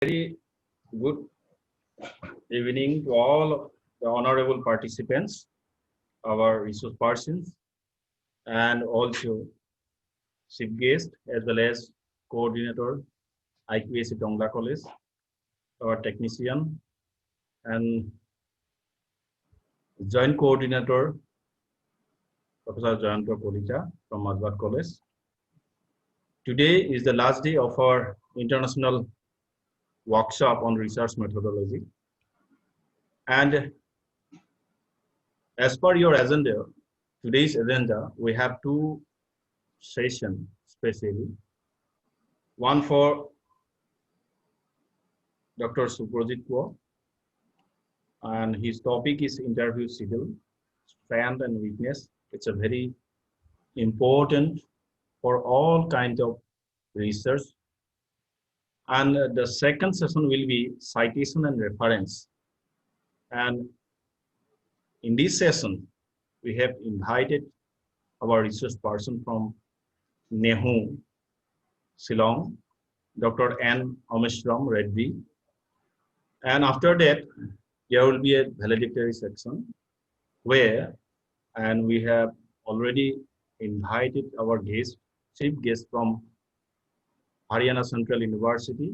Very good evening to all the honorable participants, our resource persons, and also chief guest as well as coordinator IQAC Tongla College, our technician, and joint coordinator Professor Jayanto Kolija from Madhvat College. Today is the last day of our international workshop on research methodology. And as per your agenda, today's agenda, we have two sessions specially. One for Dr. Subhrojit Kaur, and his topic is interview schedule, strength and weakness. It's a very important for all kinds of research. And the second session will be citation and reference. And in this session, we have invited our research person from Nehu, Shillong, Dr. N. Ameshram Reddy. And after that, there will be a valedictory section where, and we have already invited our guest, chief guest from Haryana Central University.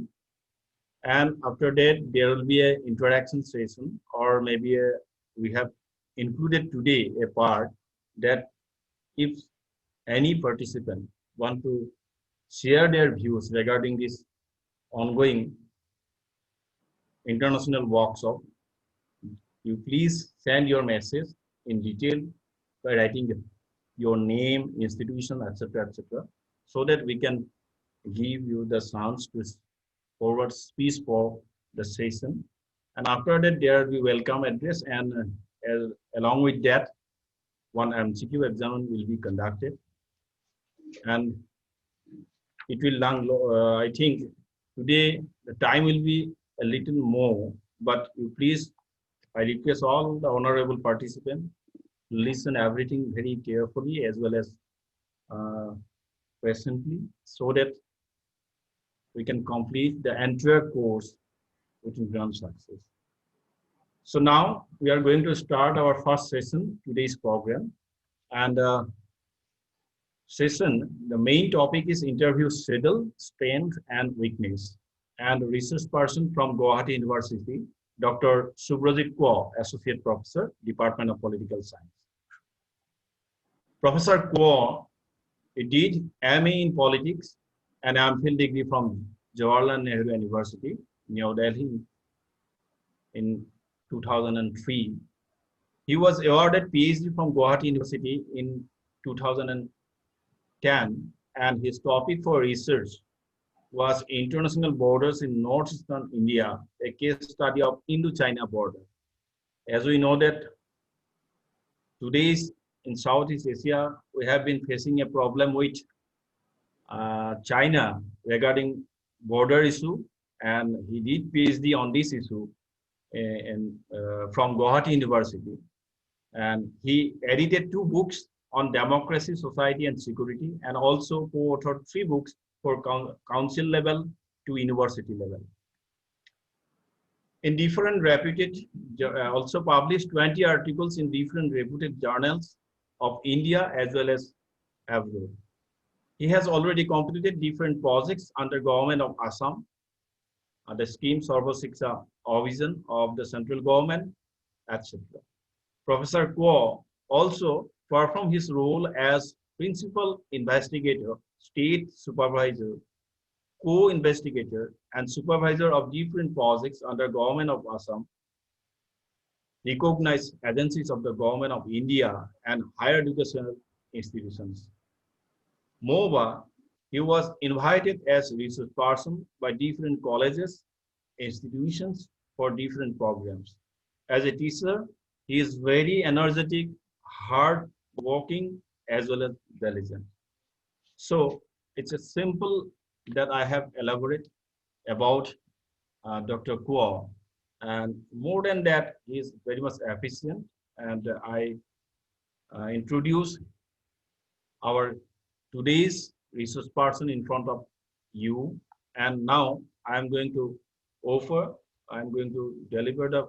And after that, there will be an interaction session, or maybe we have included today a part that if any participant want to share their views regarding this ongoing international workshop, you please send your message in detail by writing your name, institution, etc., so that we can give you the chance to forward speech for the session. And after that, there will be welcome address, and along with that, one MCQ exam will be conducted. And it will long, I think today the time will be a little more, but you please, I request all the honorable participants, listen everything very carefully as well as patiently, so that we can complete the entire course with grand success. So now we are going to start our first session, today's program. And session, the main topic is interview schedule, strength and weakness. And research person from Guwahati University, Dr. Subhrojit Kaur, Associate Professor, Department of Political Science. Professor Kaur, he did MA in Politics and MPhil degree from Jawaharlal Nehru University, New Delhi in 2003. He was awarded PhD from Guwahati University in 2010, and his topic for research was international borders in northeastern India, a case study of Indo-China border. As we know that today's in Southeast Asia, we have been facing a problem with China regarding border issue, and he did PhD on this issue from Guwahati University. And he edited 2 books on democracy, society, and security, and also co-authored 3 books for council level to university level. In different reputed, also published 20 articles in different reputed journals of India as well as abroad. He has already completed different projects under government of Assam, the scheme Sarva Shiksha Abhiyan of the central government, etc. Professor Kaur also performed his role as principal investigator, state supervisor, co-investigator, and supervisor of different projects under government of Assam, recognized agencies of the government of India, and higher educational institutions. Moreover, he was invited as research person by different colleges, institutions for different programs. As a teacher, he is very energetic, hard working, as well as diligent. So it's a simple that I have elaborated about Dr. Kaur. And more than that, he is very much efficient. And I introduce our today's resource person in front of you. And now I am going to offer, I'm going to deliver the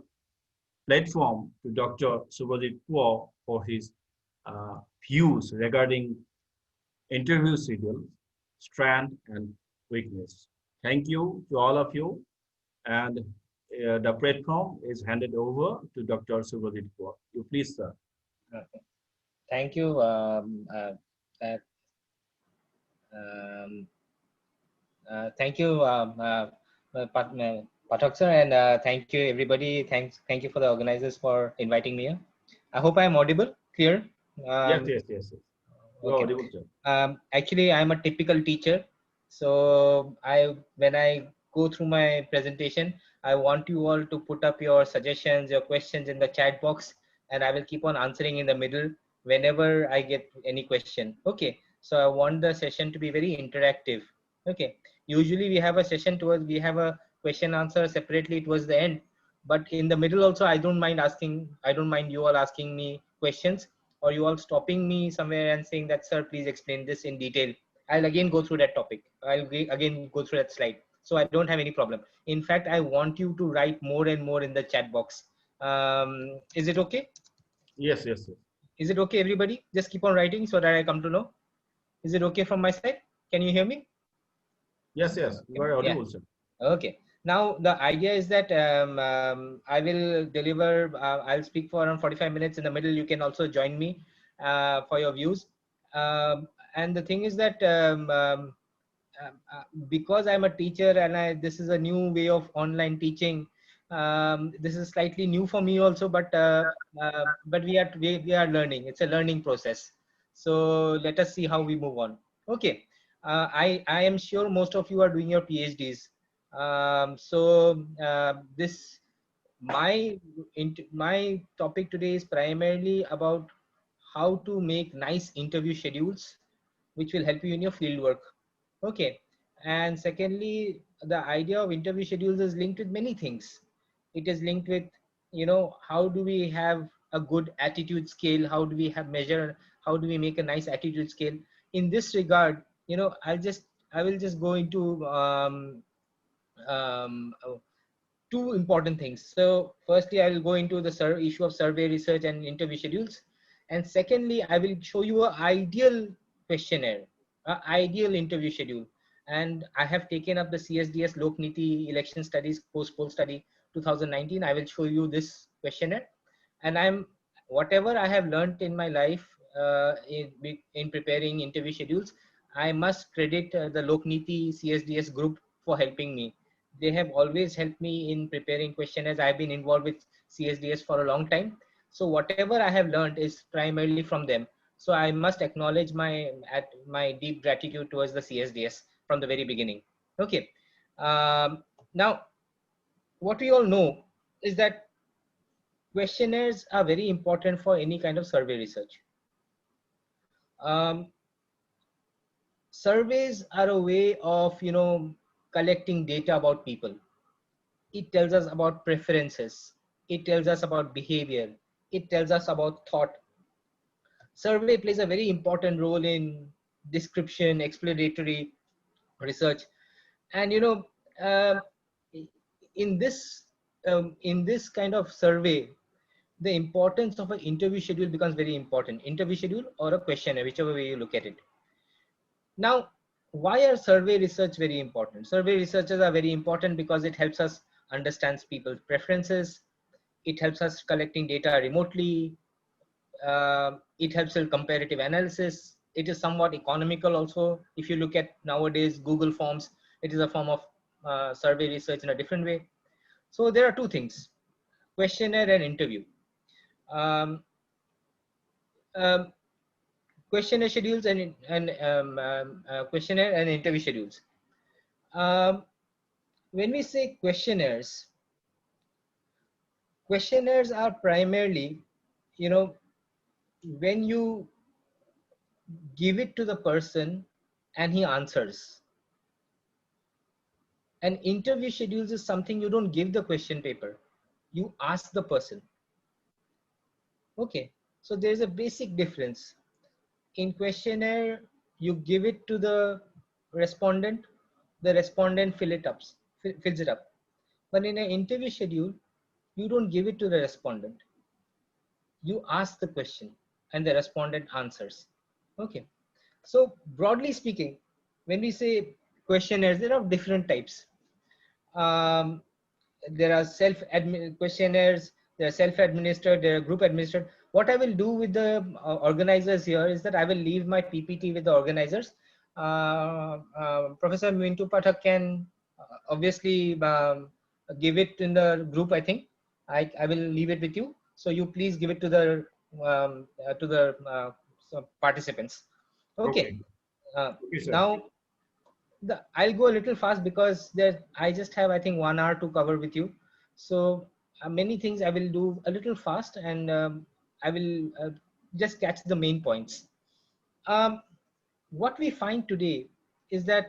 platform to Dr. Subhajit Kaur for his views regarding interview schedule, strength, and weakness. Thank you to all of you. And the platform is handed over to Dr. Subhajit Kaur. You please, sir. Okay. Thank you. Uh, um, Thank you, Pathak sir, and thank you everybody. Thank you for the organizers for inviting me here. I hope I am audible, clear. Yes, Um, yes, yes, yes. You are okay. audible, sir. Actually, I'm a typical teacher, so when I go through my presentation, I want you all to put up your suggestions, your questions in the chat box, and I will keep on answering in the middle whenever I get any question. Okay. So I want the session to be very interactive. Okay. Usually we have a question answer separately towards the end, but in the middle also I don't mind you all asking me questions, or you all stopping me somewhere and saying that, sir, please explain this in detail. I'll again go through that topic. Again go through that slide. So I don't have any problem. In fact, I want you to write more and more in the chat box. Is it okay? Yes, yes, yes. Is it okay, everybody? Just keep on writing so that I come to know. Is it okay from my side? Can you hear me? Yes, yes. You are Yeah. audible, sir. Okay. Now the idea is that I will deliver. I'll speak for around 45 minutes. In the middle, you can also join me for your views. And the thing is that because I'm a teacher and this is a new way of online teaching. This is slightly new for me also, but we are learning. It's a learning process. So let us see how we move on. Okay. I am sure most of you are doing your PhDs. This my topic today is primarily about how to make nice interview schedules which will help you in your field work. Okay. And secondly, the idea of interview schedules is linked with many things. It is linked with, how do we have a good attitude scale? How do we have measure? How do we make a nice attitude scale? In this regard, I will just go into um, uh, two important things. So firstly, I will go into the issue of survey research and interview schedules. And secondly, I will show you an ideal questionnaire, an ideal interview schedule. And I have taken up the CSDS Lokniti Election Studies Post-Poll Study 2019. I will show you this questionnaire. And whatever I have learned in my life in preparing interview schedules, I must credit the Lokniti CSDS group for helping me. They have always helped me in preparing questionnaires. I've been involved with CSDS for a long time. So whatever I have learned is primarily from them. So I must acknowledge my deep gratitude towards the CSDS from the very beginning. Okay. Now, what we all know is that questionnaires are very important for any kind of survey research. Um, Surveys are a way of, collecting data about people. It tells us about preferences. It tells us about behavior. It tells us about thought. Survey plays a very important role in description, exploratory research. And um, in this kind of survey, the importance of an interview schedule becomes very important. Interview schedule or a questionnaire, whichever way you look at it. Now, why are survey research very important? Survey researches are very important because it helps us understand people's preferences. It helps us collecting data remotely. It helps in comparative analysis. It is somewhat economical also. If you look at nowadays Google Forms, it is a form of survey research in a different way. So there are two things: questionnaire and interview. Um, um, Questionnaire schedules and questionnaire and interview schedules. Um, when we say questionnaires are primarily, when you give it to the person and he answers. An interview schedules is something you don't give the question paper, you ask the person. Okay, so there's a basic difference. In questionnaire, you give it to the respondent fill it up, fills it up. But in an interview schedule, you don't give it to the respondent. You ask the question and the respondent answers. Okay. So broadly speaking, when we say questionnaires, there are different types. Um, there are questionnaires, there are self-administered, there are group administered. What I will do with the organizers here is that I will leave my PPT with the organizers. Professor Mintu Pathak can obviously give it in the group. I think I will leave it with you. So you please give it to the participants. Okay. Okay. Okay, sir. Now I'll go a little fast because I just have, I think, 1 hour to cover with you. So many things I will do a little fast, and I will just catch the main points. What we find today is that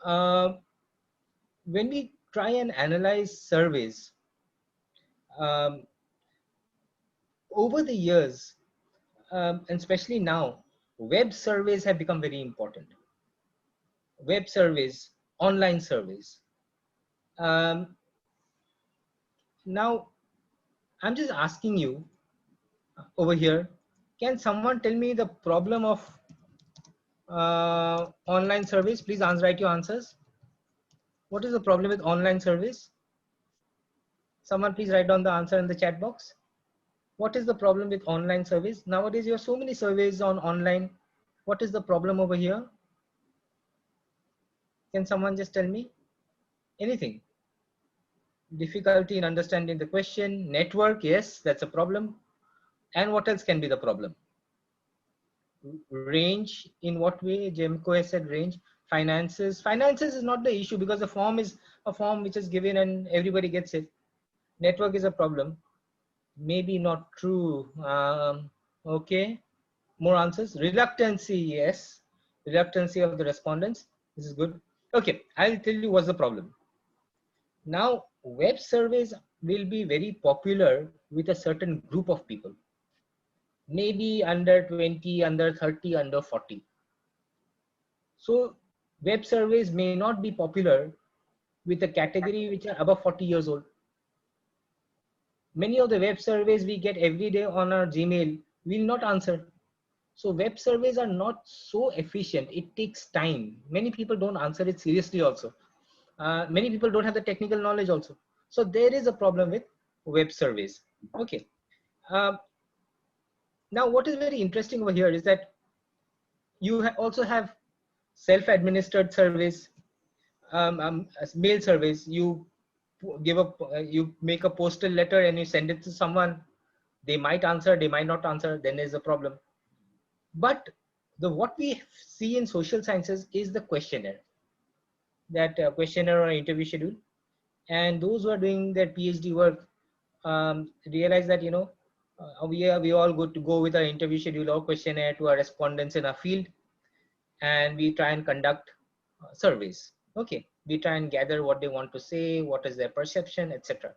uh, when we try and analyze surveys, um, over the years, and especially now, web surveys have become very important. Web surveys, online surveys. Um, Now, I'm just asking you over here, can someone tell me the problem of online surveys? Please write your answers. What is the problem with online surveys? Someone please write down the answer in the chat box. What is the problem with online surveys? Nowadays, you have so many surveys on online. What is the problem over here? Can someone just tell me? Anything? Difficulty in understanding the question. Network, yes, that's a problem. And what else can be the problem? Range, in what way? Jemko has said range. Finances is not the issue because the form is a form which is given and everybody gets it. Network is a problem. Maybe not true. Okay, more answers. Reluctancy, yes, reluctancy of the respondents. This is good. Okay, I'll tell you what's the problem. Now web surveys will be very popular with a certain group of people, maybe under 20, under 30, under 40. So web surveys may not be popular with a category which are above 40 years old. Many of the web surveys we get every day on our Gmail will not answer. So web surveys are not so efficient. It takes time. Many people don't answer it seriously also. Many people don't have the technical knowledge also. So there is a problem with web surveys. Okay. Now what is very interesting over here is that you also have self-administered surveys, as mail surveys. You you make a postal letter and you send it to someone. They might answer, they might not answer. Then there's a problem. But what we see in social sciences is the questionnaire, that questionnaire or interview schedule. And those who are doing their PhD work realize that we all good to go with our interview schedule or questionnaire to our respondents in our field, and we try and conduct surveys. Okay, we try and gather what they want to say, what is their perception, etc.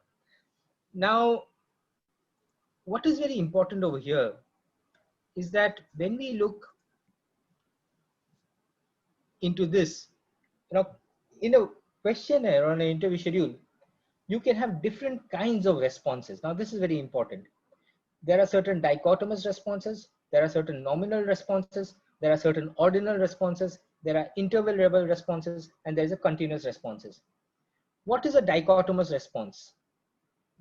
Now what is very important over here is that when we look into this, in a questionnaire or an interview schedule, you can have different kinds of responses. Now this is very important. There are certain dichotomous responses, there are certain nominal responses, there are certain ordinal responses, there are interval level responses, and there is a continuous responses. What is a dichotomous response?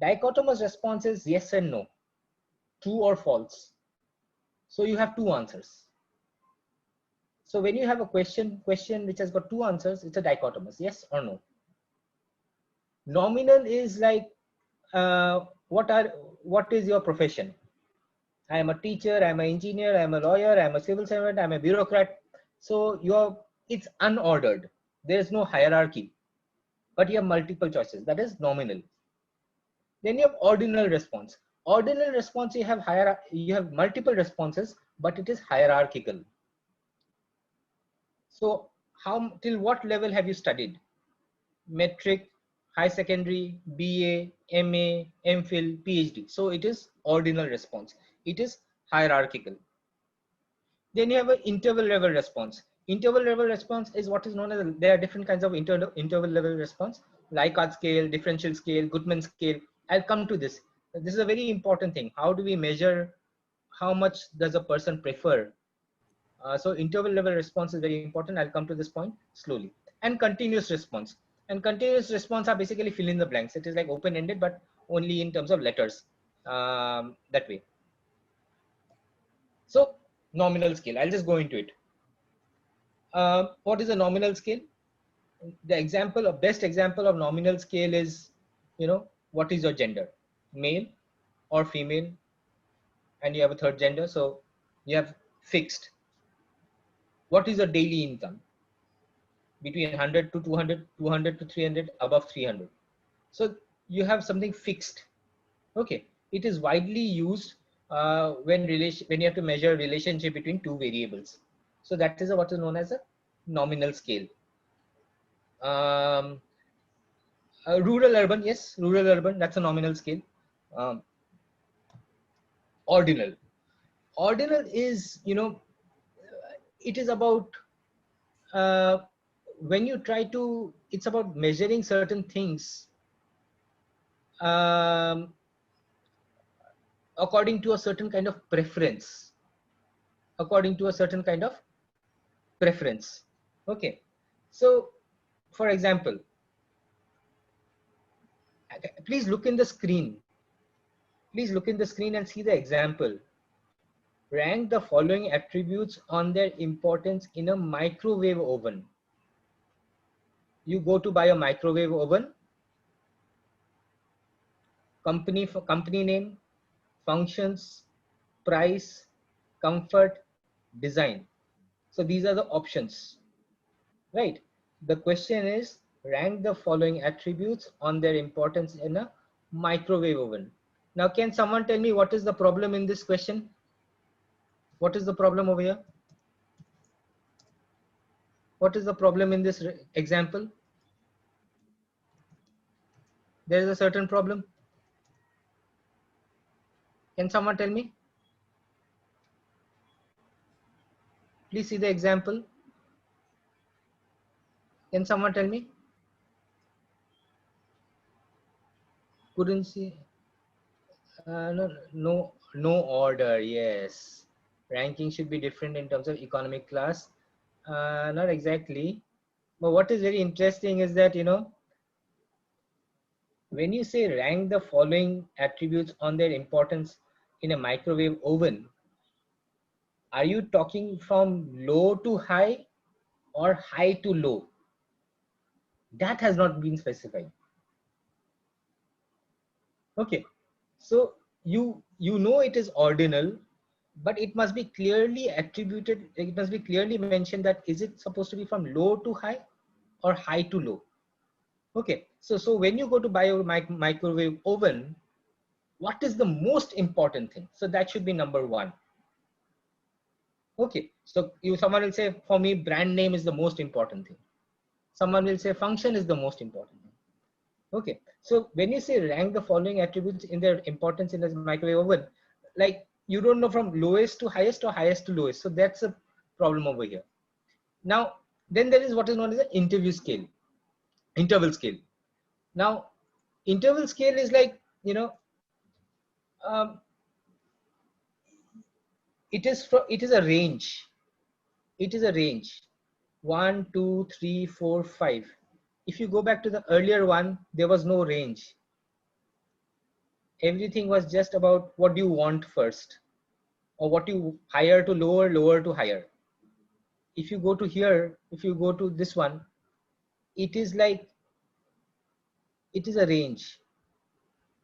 Dichotomous response is yes and no, true or false. So you have two answers. So when you have a question which has got two answers, it's a dichotomous, yes or no. Nominal is like, what is your profession? I am a teacher, I'm an engineer, I'm a lawyer, I'm a civil servant, I'm a bureaucrat. So it's unordered. There is no hierarchy, but you have multiple choices. That is nominal. Then you have ordinal response. Ordinal response, you have multiple responses, but it is hierarchical. So till what level have you studied? Metric, high secondary, BA, MA, MPhil, PhD. So it is ordinal response. It is hierarchical. Then you have an interval level response. Interval level response is what is known as, there are different kinds of interval level response. Likert scale, differential scale, Goodman scale. I'll come to this. This is a very important thing. How do we measure how much does a person prefer? So interval level response is very important. I'll come to this point slowly. And continuous response. And continuous response are basically fill in the blanks. It is like open-ended, but only in terms of letters, that way. So nominal scale, I'll just go into it. What is a nominal scale? The example of best example of nominal scale is, what is your gender, male or female, and you have a third gender. So you have fixed. What is your daily income? Between 100 to 200, 200 to 300, above 300. So you have something fixed. Okay. It is widely used when you have to measure relationship between two variables. So that is what is known as a nominal scale. Rural urban, yes, rural urban, that's a nominal scale. Ordinal is, it is about when you try to, it's about measuring certain things according to a certain kind of preference. Okay. So for example, please look in the screen. And see the example. Rank the following attributes on their importance in a microwave oven. You go to buy a microwave oven. Company name, functions, price, comfort, design. So these are the options, right? The question is, rank the following attributes on their importance in a microwave oven. Now, can someone tell me what is the problem in this question? What is the problem over here? What is the problem in this example? There is a certain problem. Can someone tell me? Please see the example. Can someone tell me? Couldn't see. No order. Yes, ranking should be different in terms of economic class. Not exactly, but what is very interesting is that, when you say rank the following attributes on their importance in a microwave oven, are you talking from low to high or high to low? That has not been specified. Okay, so you know it is ordinal, but it must be clearly attributed. It must be clearly mentioned that is it supposed to be from low to high or high to low. Okay, so when you go to buy a microwave oven, what is the most important thing? So that should be number one. Okay, so someone will say, for me, brand name is the most important thing. Someone will say function is the most important thing. Okay, so when you say rank the following attributes in their importance in the microwave oven, like you don't know from lowest to highest or highest to lowest. So that's a problem over here. Now, then there is what is known as the interview scale, interval scale. Now, interval scale is like, um, it is a range. It is a range. 1, 2, 3, 4, 5. If you go back to the earlier one, there was no range. Everything was just about what do you want first, or what you higher to lower, lower to higher. If you go to here, if you go to this one, it is like, it is a range.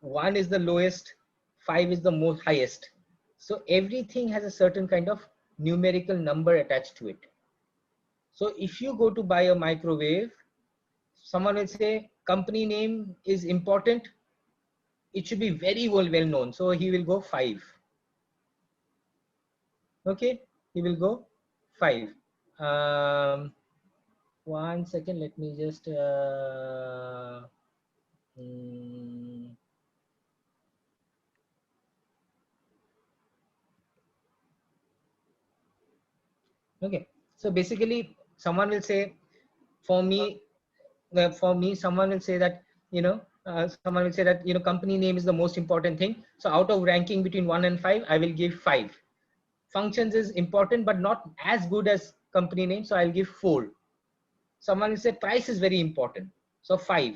1 is the lowest, 5 is the most highest. So everything has a certain kind of numerical number attached to it. So if you go to buy a microwave, someone will say company name is important. It should be very well known. So he will go 5. Okay, he will go 5. 1 second, let me just okay, so basically someone will say, for me, for me, someone will say that, someone will say that, company name is the most important thing. So out of ranking between 1 and 5, I will give 5. Functions is important, but not as good as company name. So I'll give 4. Someone will say price is very important. So 5.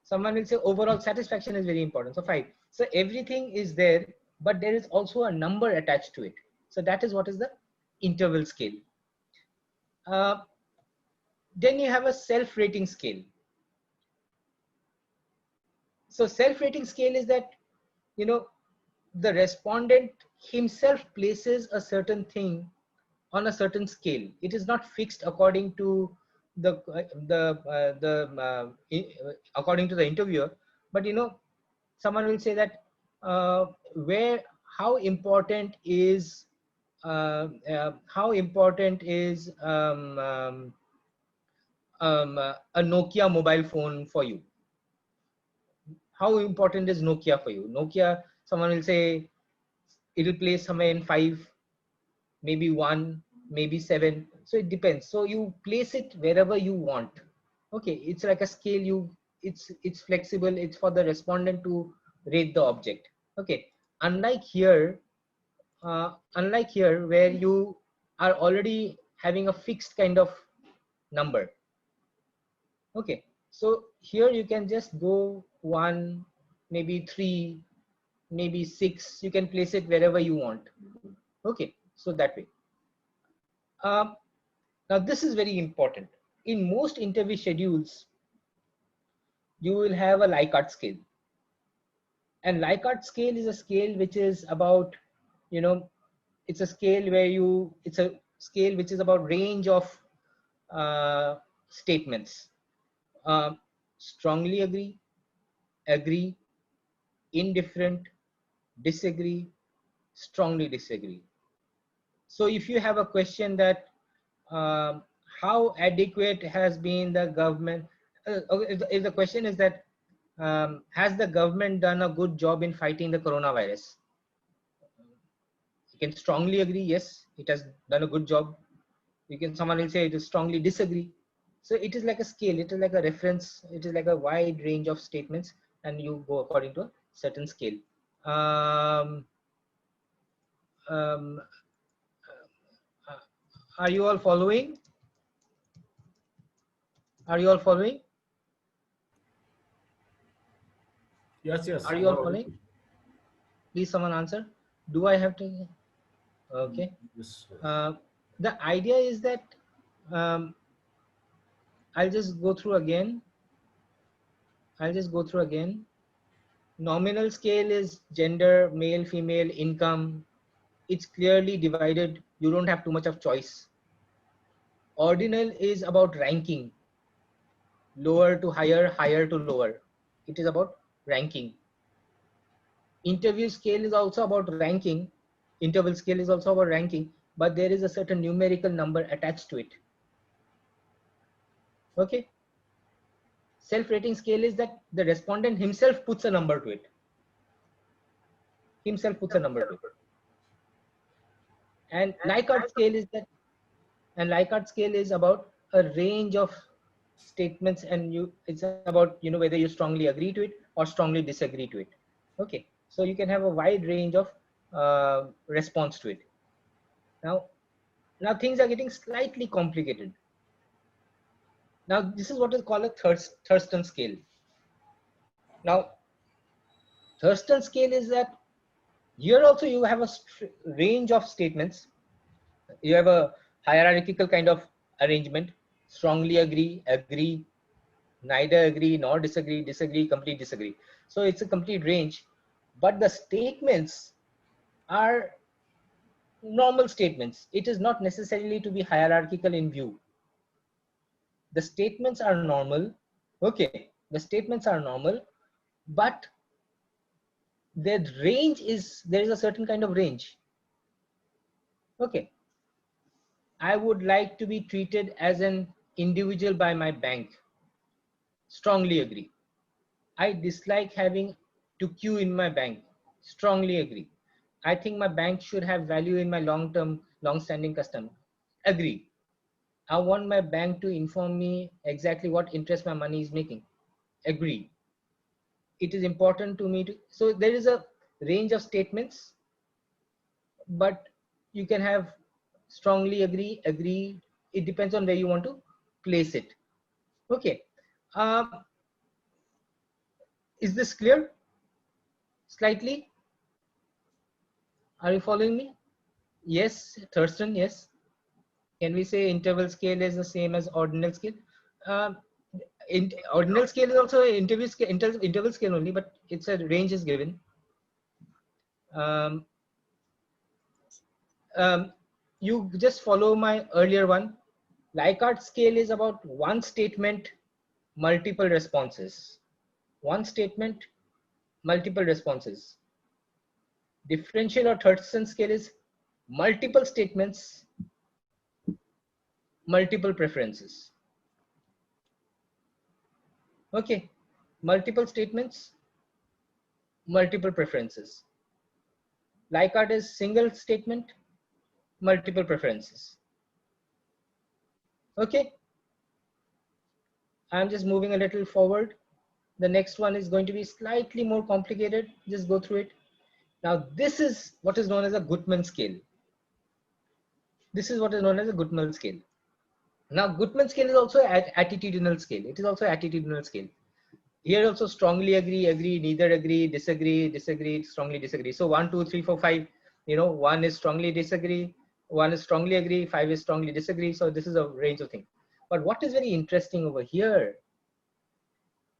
Someone will say overall satisfaction is very important. So 5. So everything is there, but there is also a number attached to it. So that is what is the interval scale. Then you have a self-rating scale. So self-rating scale is that, the respondent himself places a certain thing on a certain scale. It is not fixed according to according to the interviewer, but someone will say that where how important is a Nokia mobile phone for you? How important is Nokia for you? Nokia, someone will say it will place somewhere in 5, maybe 1, maybe 7. So it depends. So you place it wherever you want. Okay, it's like a scale. It's flexible. It's for the respondent to rate the object. Okay, unlike here where you are already having a fixed kind of number. Okay, so here you can just go 1, maybe 3, maybe 6. You can place it wherever you want. Okay, so that way. Now this is very important. In most interview schedules, you will have a Likert scale. And Likert scale is a scale which is about, it's a scale where it's a scale which is about range of statements. Strongly agree, agree, indifferent, disagree, strongly disagree. So if you have a question that how adequate has been the government, if the question is that has the government done a good job in fighting the coronavirus? You can strongly agree, yes, it has done a good job. Someone will say it is strongly disagree. So it is like a scale, it is like a reference, it is like a wide range of statements, and you go according to a certain scale. Are you all following? Are you all following? Yes. Are you all following? Please someone answer. Do I have to? Okay. Yes. The idea is that I'll just go through again. Nominal scale is gender, male, female, income. It's clearly divided. You don't have too much of choice. Ordinal is about ranking. Lower to higher, higher to lower. It is about ranking. Interview scale is also about ranking. Interval scale is also about ranking, but there is a certain numerical number attached to it. Okay. Self-rating scale is that the respondent himself puts a number to it. And Likert scale is about a range of statements, and it's about whether you strongly agree to it or strongly disagree to it. Okay, so you can have a wide range of response to it. Now things are getting slightly complicated. Now this is what is called a Thurston scale. Now Thurston scale is that here also you have a range of statements. You have a hierarchical kind of arrangement: strongly agree, agree, neither agree nor disagree, disagree, complete disagree. So it's a complete range, but the statements are normal statements. It is not necessarily to be hierarchical in view. The statements are normal. Okay, the statements are normal, but their range is, there is a certain kind of range. Okay, I would like to be treated as an individual by my bank. Strongly agree. I dislike having to queue in my bank. Strongly agree. I think my bank should have value in my long-standing customer. Agree. I want my bank to inform me exactly what interest my money is making. Agree. It is important to me to, so there is a range of statements, but you can have strongly agree, agree. It depends on where you want to place it. Okay. Um, is this clear? Slightly? Are you following me? Yes, Thurston, yes. Can we say interval scale is the same as ordinal scale? Um, ordinal scale is also interval scale, interval scale only, but it's a range is given. Um, you just follow my earlier one. Likert scale is about one statement, multiple responses. One statement, multiple responses. Differential or Thurston scale is multiple statements, multiple preferences. Okay, multiple statements, multiple preferences. Likert is single statement, multiple preferences. Okay, I'm just moving a little forward. The next one is going to be slightly more complicated. Just go through it. Now, this is what is known as a Gutmann scale. This is what is known as a Gutmann scale. Now, Gutmann scale is also attitudinal scale. It is also attitudinal scale. Here also strongly agree, agree, neither agree, disagree, disagree, strongly disagree. So 1, 2, 3, 4, 5, 1 is strongly disagree, 1 is strongly agree, 5 is strongly disagree. So this is a range of things. But what is very interesting over here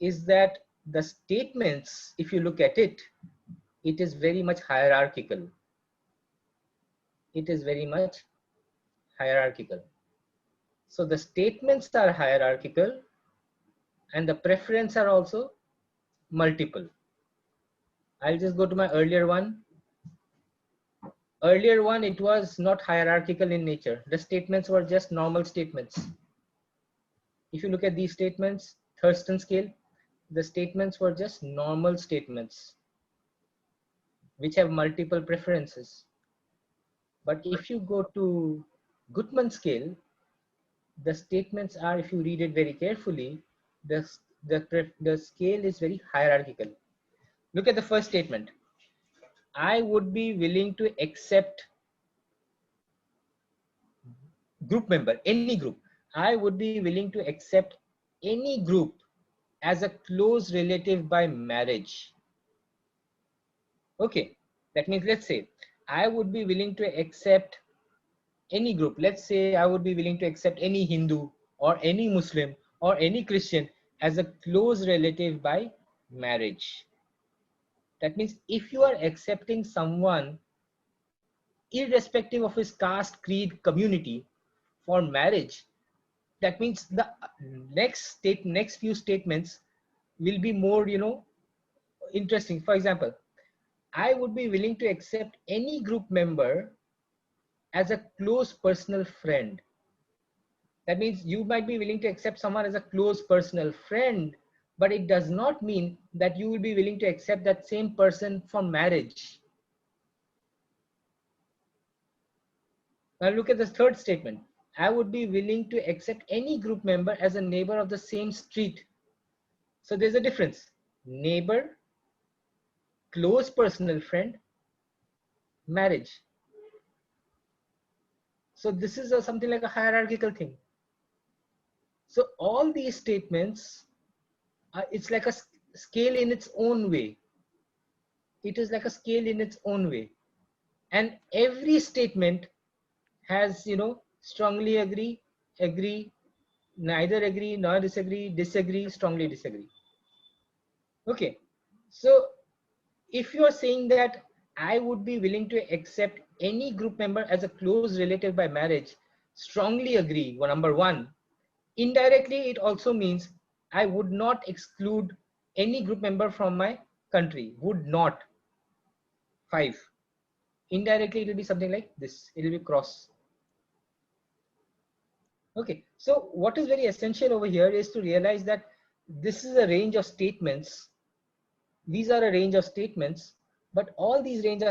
is that the statements, if you look at it, it is very much hierarchical. It is very much hierarchical. So the statements are hierarchical and the preference are also multiple. I'll just go to my earlier one. Earlier one, it was not hierarchical in nature. The statements were just normal statements. If you look at these statements, Thurston scale, the statements were just normal statements which have multiple preferences. But if you go to Gutmann scale, the statements are, if you read it very carefully, the scale is very hierarchical. Look at the first statement. I would be willing to accept group member, any group. I would be willing to accept any group as a close relative by marriage. Okay, that means let's say I would be willing to accept any group. Let's say I would be willing to accept any Hindu or any Muslim or any Christian as a close relative by marriage. That means if you are accepting someone irrespective of his caste, creed, community for marriage, that means the next few statements will be more, interesting. For example, I would be willing to accept any group member as a close personal friend. That means you might be willing to accept someone as a close personal friend, but it does not mean that you will be willing to accept that same person for marriage. Now look at the third statement. I would be willing to accept any group member as a neighbor of the same street. So there's a difference. Neighbor, close personal friend, marriage. So this is something like a hierarchical thing. So all these statements, it's like a scale in its own way. It is like a scale in its own way. And every statement has, strongly agree, agree, neither agree, nor disagree, disagree, strongly disagree. Okay. So if you are saying that I would be willing to accept any group member as a close relative by marriage, strongly agree, well, number one. Indirectly, it also means I would not exclude any group member from my country, would not. 5. Indirectly, it will be something like this. It will be cross. Okay, so what is very essential over here is to realize that this is a range of statements. These are a range of statements, but all these range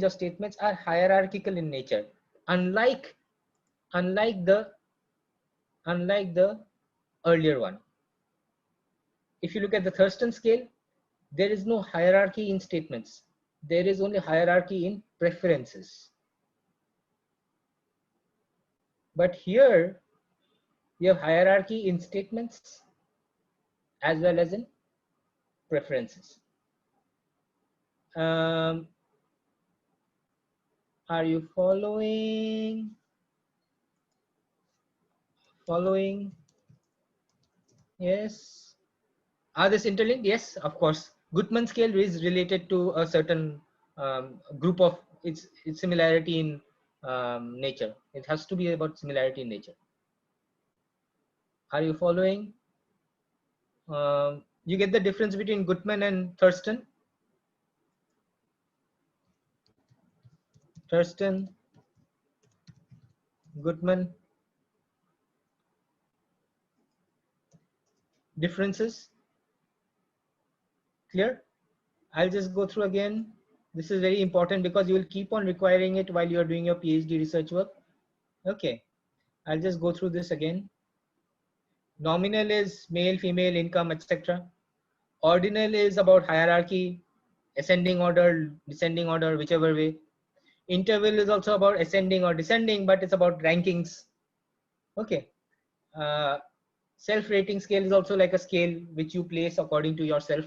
of statements are hierarchical in nature. Unlike the unlike the earlier one. If you look at the Thurston scale, there is no hierarchy in statements. There is only hierarchy in preferences. But here, you have hierarchy in statements as well as in preferences. Are you following? Following? Yes. Are this interlinked? Yes, of course. Gutmann scale is related to a certain group of its similarity in nature. It has to be about similarity in nature. Are you following? You get the difference between Gutmann and Thurston? Thurston, Gutmann, differences? Clear? I'll just go through again. This is very important because you will keep on requiring it while you're doing your PhD research work. Okay, I'll just go through this again. Nominal is male, female, income, etc. Ordinal is about hierarchy, ascending order, descending order, whichever way. Interval is also about ascending or descending, but it's about rankings. Okay. Self-rating scale is also like a scale which you place according to yourself.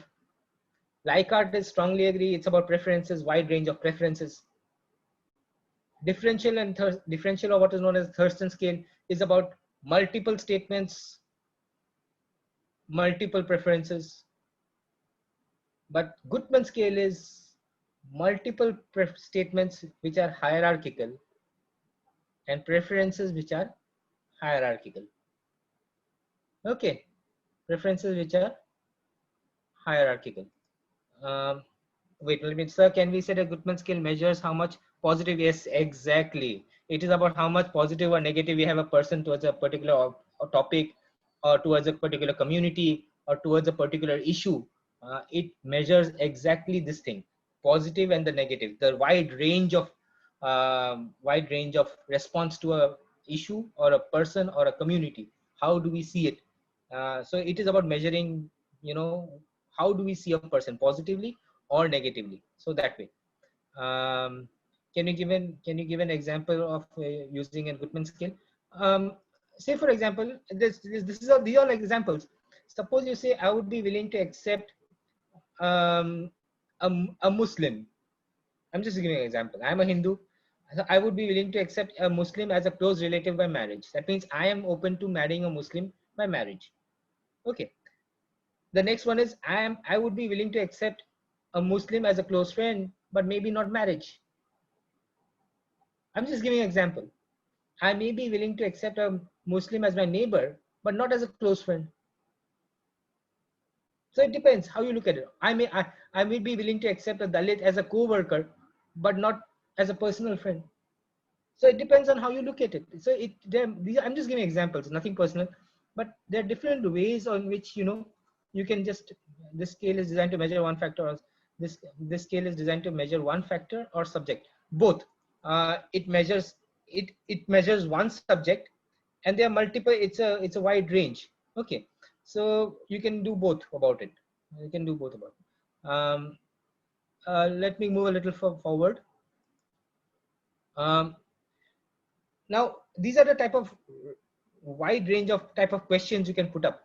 Likert is strongly agree. It's about preferences, wide range of preferences. Differential and differential, or what is known as Thurston scale, is about multiple statements, multiple preferences. But Gutmann scale is multiple statements which are hierarchical and preferences which are hierarchical. Okay, preferences which are hierarchical. Wait, let me, sir, can we say that Gutmann scale measures how much positive? Yes, exactly. It is about how much positive or negative we have a person towards a particular topic or towards a particular community or towards a particular issue. It measures exactly this thing, positive and the negative, the wide range of response to a issue or a person or a community. How do we see it? So it is about measuring, you know, how do we see a person, positively or negatively? So that way. Can you give an example of using a Gutmann scale? Say for example, these are like examples. Suppose you say I would be willing to accept a Muslim. I'm just giving an example. I'm a Hindu. So I would be willing to accept a Muslim as a close relative by marriage. That means I am open to marrying a Muslim by marriage. Okay. The next one is I would be willing to accept a Muslim as a close friend, but maybe not marriage. I'm just giving an example. I may be willing to accept a Muslim as my neighbor, but not as a close friend. So it depends how you look at it. I may be willing to accept a Dalit as a co-worker, but not as a personal friend. So it depends on how you look at it. So I'm just giving examples, nothing personal, but there are different ways on which, you know, you can just, this scale is designed to measure one factor, or this scale is designed to measure one factor or subject, both. It measures one subject, and there are multiple, it's a wide range. Okay, so you can do both about it. You can do both about it. Let me move a little forward. Now, these are the type of wide range of type of questions you can put up.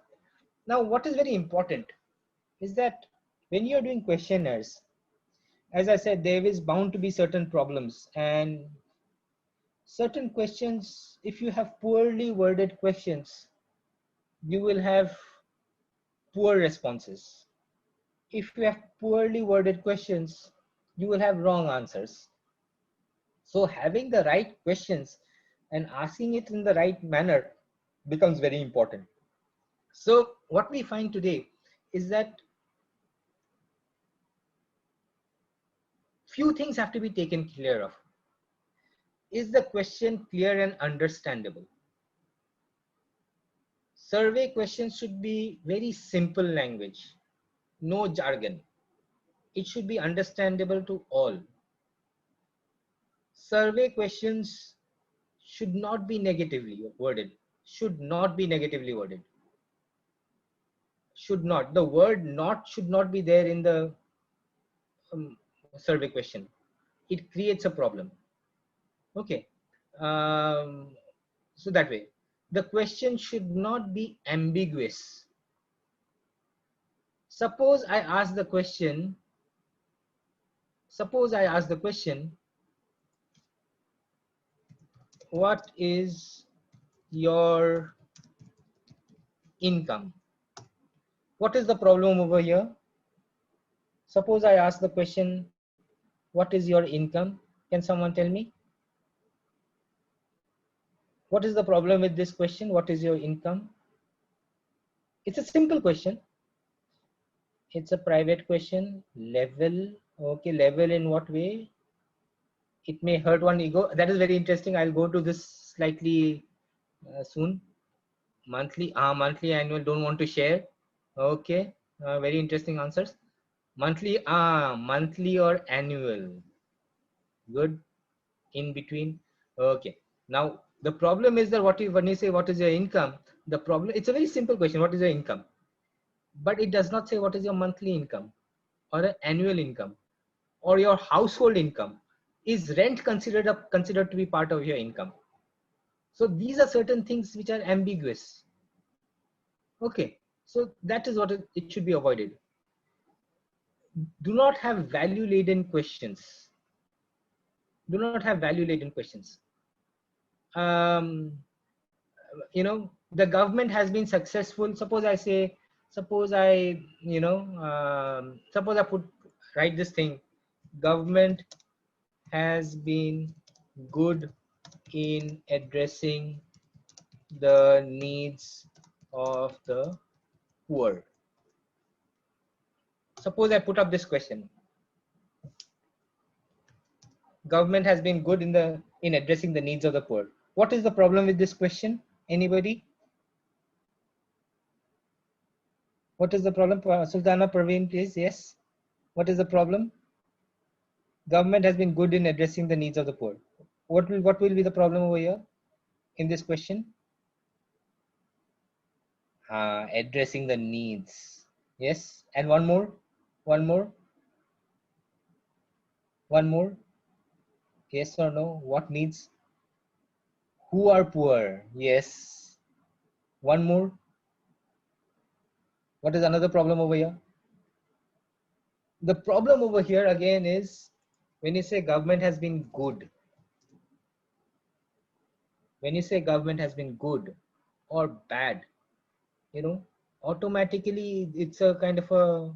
Now, what is very important is that when you're doing questionnaires, as I said, there is bound to be certain problems, and certain questions, if you have poorly worded questions, you will have poor responses. If you have poorly worded questions, you will have wrong answers. So having the right questions and asking it in the right manner becomes very important. So what we find today is that few things have to be taken care of. Is the question clear and understandable? Survey questions should be very simple language, no jargon. It should be understandable to all. Survey questions should not be negatively worded, should not be negatively worded. Should not. The word not should not be there in the survey question. It creates a problem. Okay. So that way, the question should not be ambiguous. Suppose I ask the question, what is your income? What is the problem over here? Suppose I ask the question, what is your income? Can someone tell me? What is the problem with this question? What is your income? It's a simple question. It's a private question. Level. Okay, level in what way? It may hurt one ego. That is very interesting. I'll go to this slightly soon. Monthly, monthly, annual, don't want to share. Okay, very interesting answers. Monthly, monthly or annual. Good. In between. Okay. Now the problem is that when you say what is your income, the problem, it's a very simple question. What is your income? But it does not say what is your monthly income or an annual income or your household income. Is rent considered to be part of your income? So these are certain things which are ambiguous. Okay, so that is what it should be avoided. Do not have value laden questions. Do not have value laden questions. The government has been successful. Suppose I write this thing, government has been good in addressing the needs of the poor. Suppose I put up this question, government has been good in addressing the needs of the poor. What is the problem with this question? Anybody? What is the problem? Sultana Parveen, please. Yes. What is the problem? Government has been good in addressing the needs of the poor. What will be the problem over here in this question? Addressing the needs. Yes. And one more. Yes or no? What needs? Who are poor? Yes. One more. What is another problem over here? The problem over here again is when you say government has been good. When you say government has been good or bad, automatically it's a kind of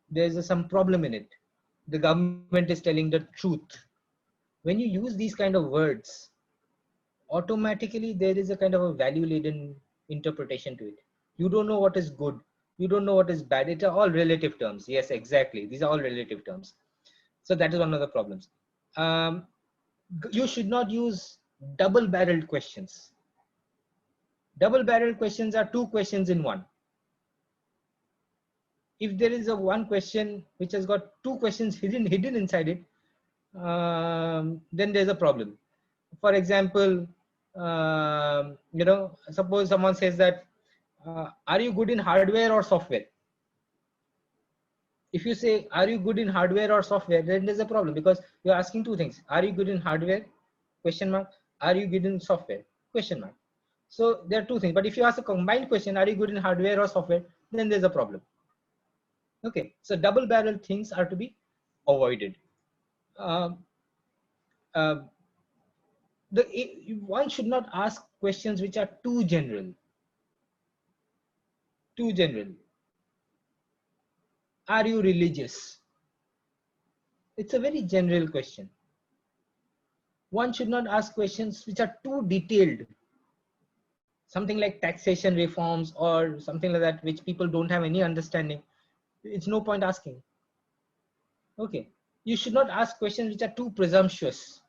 there's some problem in it. The government is telling the truth. When you use these kind of words, automatically there is a kind of a value laden interpretation to it. You don't know what is good. You don't know what is bad. It's all relative terms. Yes, exactly. These are all relative terms. So that is one of the problems. You should not use double-barreled questions. Double-barreled questions are two questions in one. If there is one question which has got two questions hidden inside it, then there's a problem. For example, suppose someone says that, are you good in hardware or software? If you say, are you good in hardware or software, then there's a problem because you're asking two things. Are you good in hardware? Question mark. Are you good in software? Question mark. So there are two things. But if you ask a combined question, are you good in hardware or software? Then there's a problem. Okay. So double-barreled things are to be avoided. One should not ask questions which are too general. Too general. Are you religious? It's a very general question. One should not ask questions which are too detailed. Something like taxation reforms or something like that, which people don't have any understanding. It's no point asking. Okay. You should not ask questions which are too presumptuous.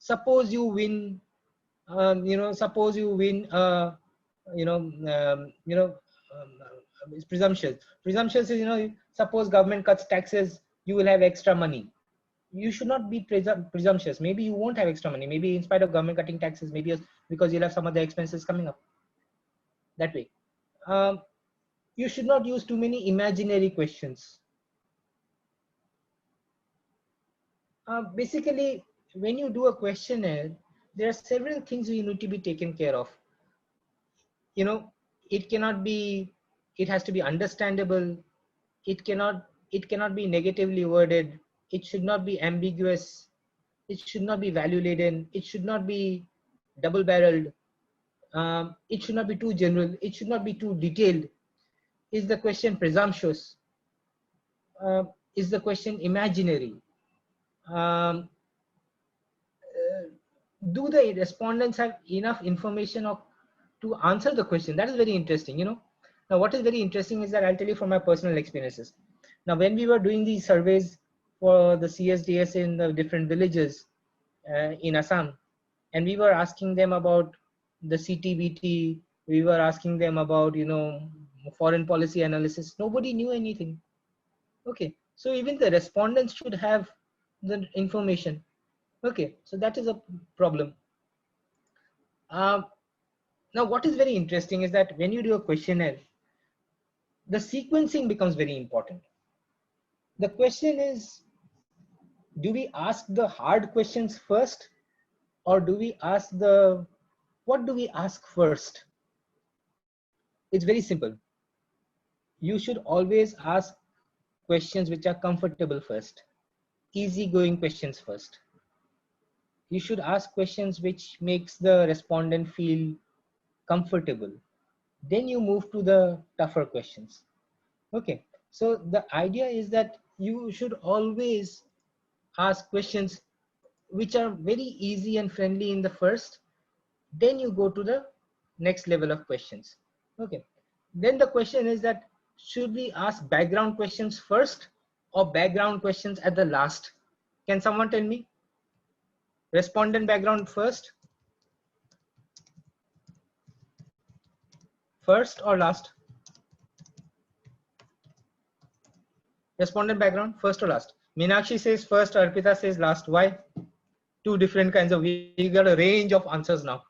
Suppose you win, suppose you win, it's presumptuous. Presumptuous is, suppose government cuts taxes, you will have extra money. you should not be presumptuous. Maybe you won't have extra money. Maybe in spite of government cutting taxes, maybe because you'll have some other expenses coming up. That way. You should not use too many imaginary questions. Basically, when you do a questionnaire, there are several things you need to be taken care of. You know, it cannot be, it has to be understandable. It cannot be negatively worded. It should not be ambiguous. It should not be value laden. It should not be double barreled. It should not be too general. It should not be too detailed. Is the question presumptuous? Is the question imaginary? Um, do the respondents have enough information to answer the question? That is very interesting. Now what is very interesting is that I'll tell you from my personal experiences. Now when we were doing these surveys for the CSDS in the different villages in Assam, and we were asking them about the CTBT, we were asking them about foreign policy analysis. Nobody knew anything. Okay, so even the respondents should have the information. Okay, so that is a problem. Now what is very interesting is that when you do a questionnaire, the sequencing becomes very important. The question is, do we ask the hard questions first, or do we ask what do we ask first? It's very simple. You should always ask questions which are comfortable first, easygoing questions first. You should ask questions which makes the respondent feel comfortable. Then you move to the tougher questions. Okay, so the idea is that you should always ask questions which are very easy and friendly in the first, then you go to the next level of questions. Okay, then the question is that should we ask background questions first or background questions at the last? Can someone tell me? Respondent background first or last? Respondent background first or last? Meenakshi says first, Arpita says last. Why? Two different kinds of, we got a range of answers now.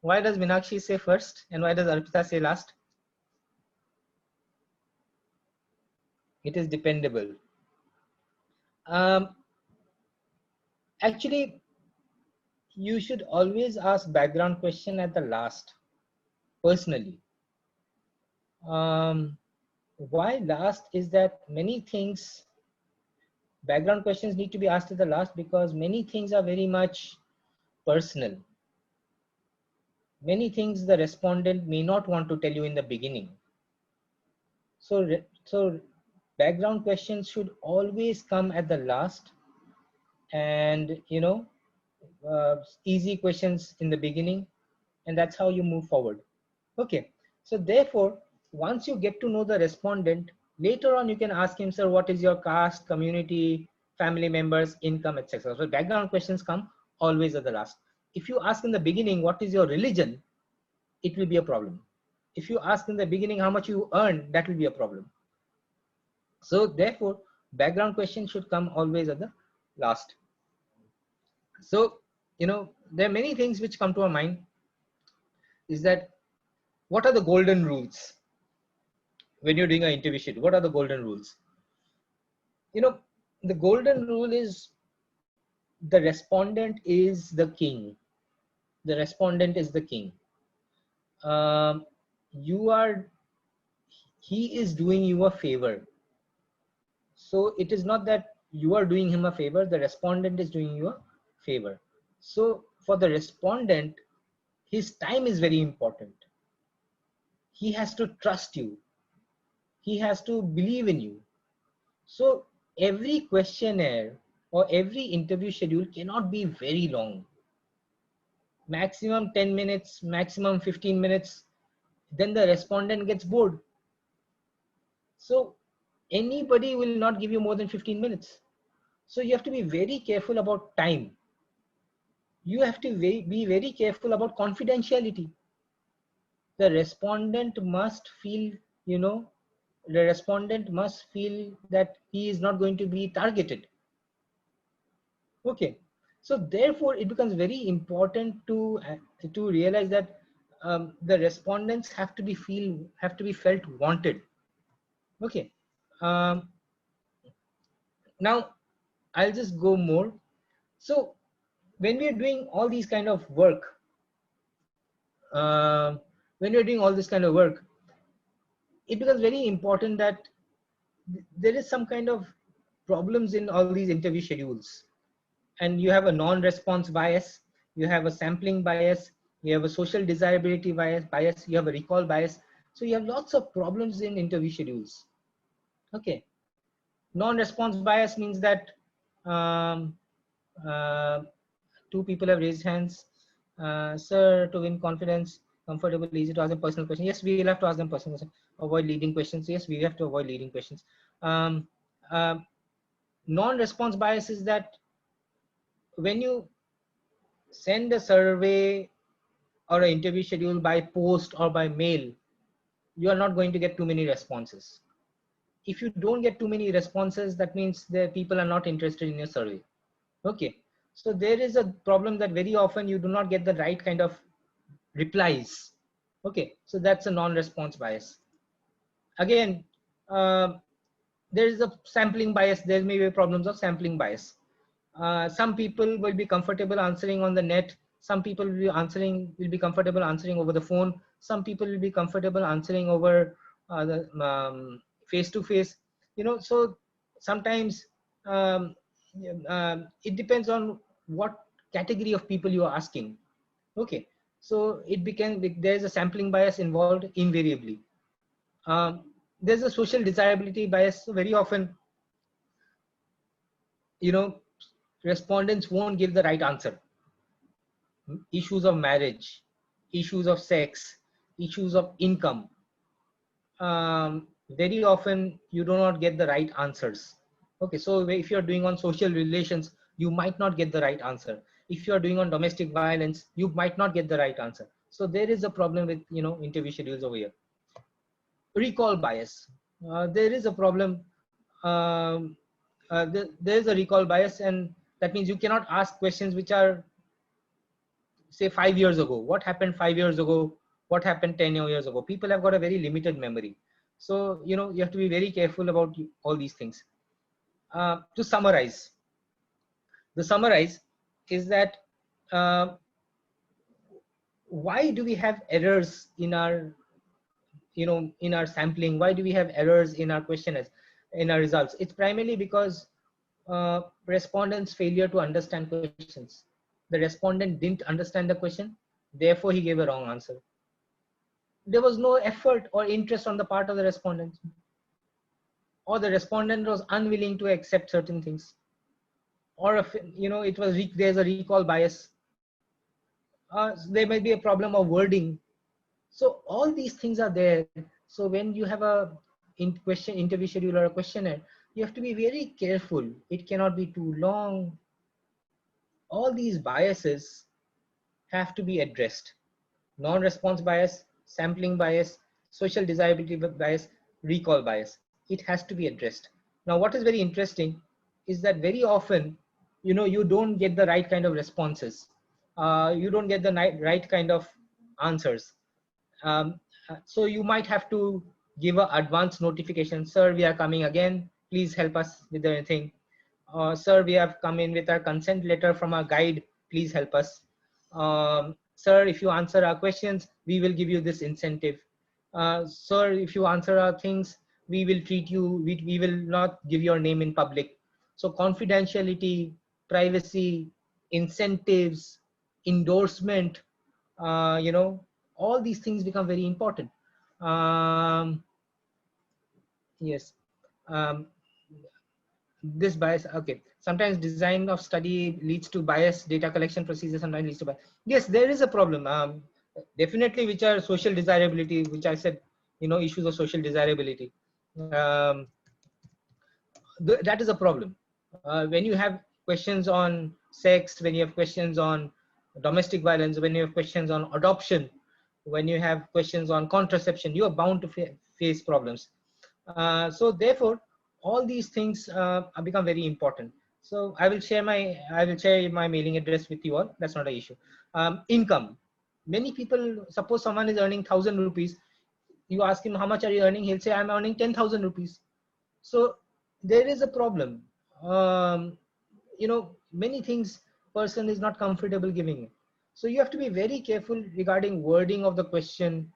Why does Meenakshi say first and why does Arpita say last? It is dependable. Actually, you should always ask background question at the last, personally. Why last is that many things, background questions need to be asked at the last because many things are very much personal. Many things the respondent may not want to tell you in the beginning. So background questions should always come at the last, and easy questions in the beginning, and that's how you move forward. Okay, so therefore once you get to know the respondent, later on you can ask him, sir, what is your caste, community, family members, income, etc. So background questions come always at the last. If you ask in the beginning what is your religion, it will be a problem. If you ask in the beginning how much you earn, that will be a problem. So therefore background question should come always at the last. So there are many things which come to our mind. Is that what are the golden rules when you're doing an interview sheet? What are the golden rules? The golden rule is the respondent is the king. The respondent is the king. He is doing you a favor. So it is not that you are doing him a favor, the respondent is doing you a favor. So for the respondent, his time is very important. He has to trust you. He has to believe in you. So every questionnaire or every interview schedule cannot be very long. Maximum 10 minutes, maximum 15 minutes. Then the respondent gets bored. So anybody will not give you more than 15 minutes. So you have to be very careful about time. You have to be very careful about confidentiality. The respondent must feel, that he is not going to be targeted. Okay, so therefore it becomes very important to realize that the respondents have to be felt wanted. Okay, um, now I'll just go more. So when we are doing all these kind of work, uh, when you're doing all this kind of work, it becomes very important that there is some kind of problems in all these interview schedules. And you have a non-response bias, you have a sampling bias, you have a social desirability bias, you have a recall bias. So you have lots of problems in interview schedules. Okay, non-response bias means that um, uh, two people have raised hands. Sir, to win confidence, comfortable, easy to ask them personal questions. Yes, we will have to ask them personal questions. Avoid leading questions. Yes, we have to avoid leading questions. Um, uh, Non-response bias is that when you send a survey or an interview schedule by post or by mail, you are not going to get too many responses. If you don't get too many responses, that means the people are not interested in your survey. Okay, so there is a problem that very often you do not get the right kind of replies. Okay, so that's a non-response bias. Again, uh, there is a sampling bias. There may be problems of sampling bias. Some people will be comfortable answering on the net. Some people will be comfortable answering over the phone. Some people will be comfortable answering over the face to face. You know, so sometimes um, it depends on what category of people you are asking. Okay, so there's a sampling bias involved invariably. There's a social desirability bias. So very often, you know, respondents won't give the right answer. Issues of marriage, issues of sex, issues of income. Very often you do not get the right answers. Okay, so if you're doing on social relations, you might not get the right answer. If you're doing on domestic violence, you might not get the right answer. So there is a problem with, you know, interview schedules over here. Recall bias. There is a problem. There is a recall bias, and that means you cannot ask questions which are, say, 5 years ago. What happened 5 years ago? What happened 10 years ago? People have got a very limited memory. So, you know, you have to be very careful about all these things. To summarize, the summarize is that uh, why do we have errors in our, you know, in our sampling? Why do we have errors in our questionnaires, in our results? It's primarily because respondents' failure to understand questions. The respondent didn't understand the question, therefore he gave a wrong answer. There was no effort or interest on the part of the respondent, or the respondent was unwilling to accept certain things, or if, you know, there's a recall bias. There may be a problem of wording. So all these things are there. So when you have a interview schedule or a questionnaire, you have to be very careful. It cannot be too long. All these biases have to be addressed. Non-response bias, sampling bias, social desirability bias, recall bias. It has to be addressed. Now, what is very interesting is that very often, you know, you don't get the right kind of responses. You don't get the right kind of answers. So you might have to give an advance notification. Sir, we are coming again. Please help us with anything. Sir, we have come in with our consent letter from our guide. Please help us. Sir, if you answer our questions, we will give you this incentive. Sir, if you answer our things, we will treat you, we will not give your name in public. So confidentiality, privacy, incentives, endorsement, you know, all these things become very important. Um, yes. Um, this bias, okay, sometimes design of study leads to bias, data collection procedure sometimes leads to bias. Yes, there is a problem, definitely, which are social desirability, which I said, you know, issues of social desirability. That is a problem. When you have questions on sex, when you have questions on domestic violence, when you have questions on adoption, when you have questions on contraception, you are bound to face problems. So therefore, all these things become very important. So I will share my mailing address with you all. That's not an issue. Income. Many people, suppose someone is earning 1,000 rupees. You ask him how much are you earning? He'll say I'm earning 10,000 rupees. So there is a problem. You know, many things person is not comfortable giving. So you have to be very careful regarding wording of the question.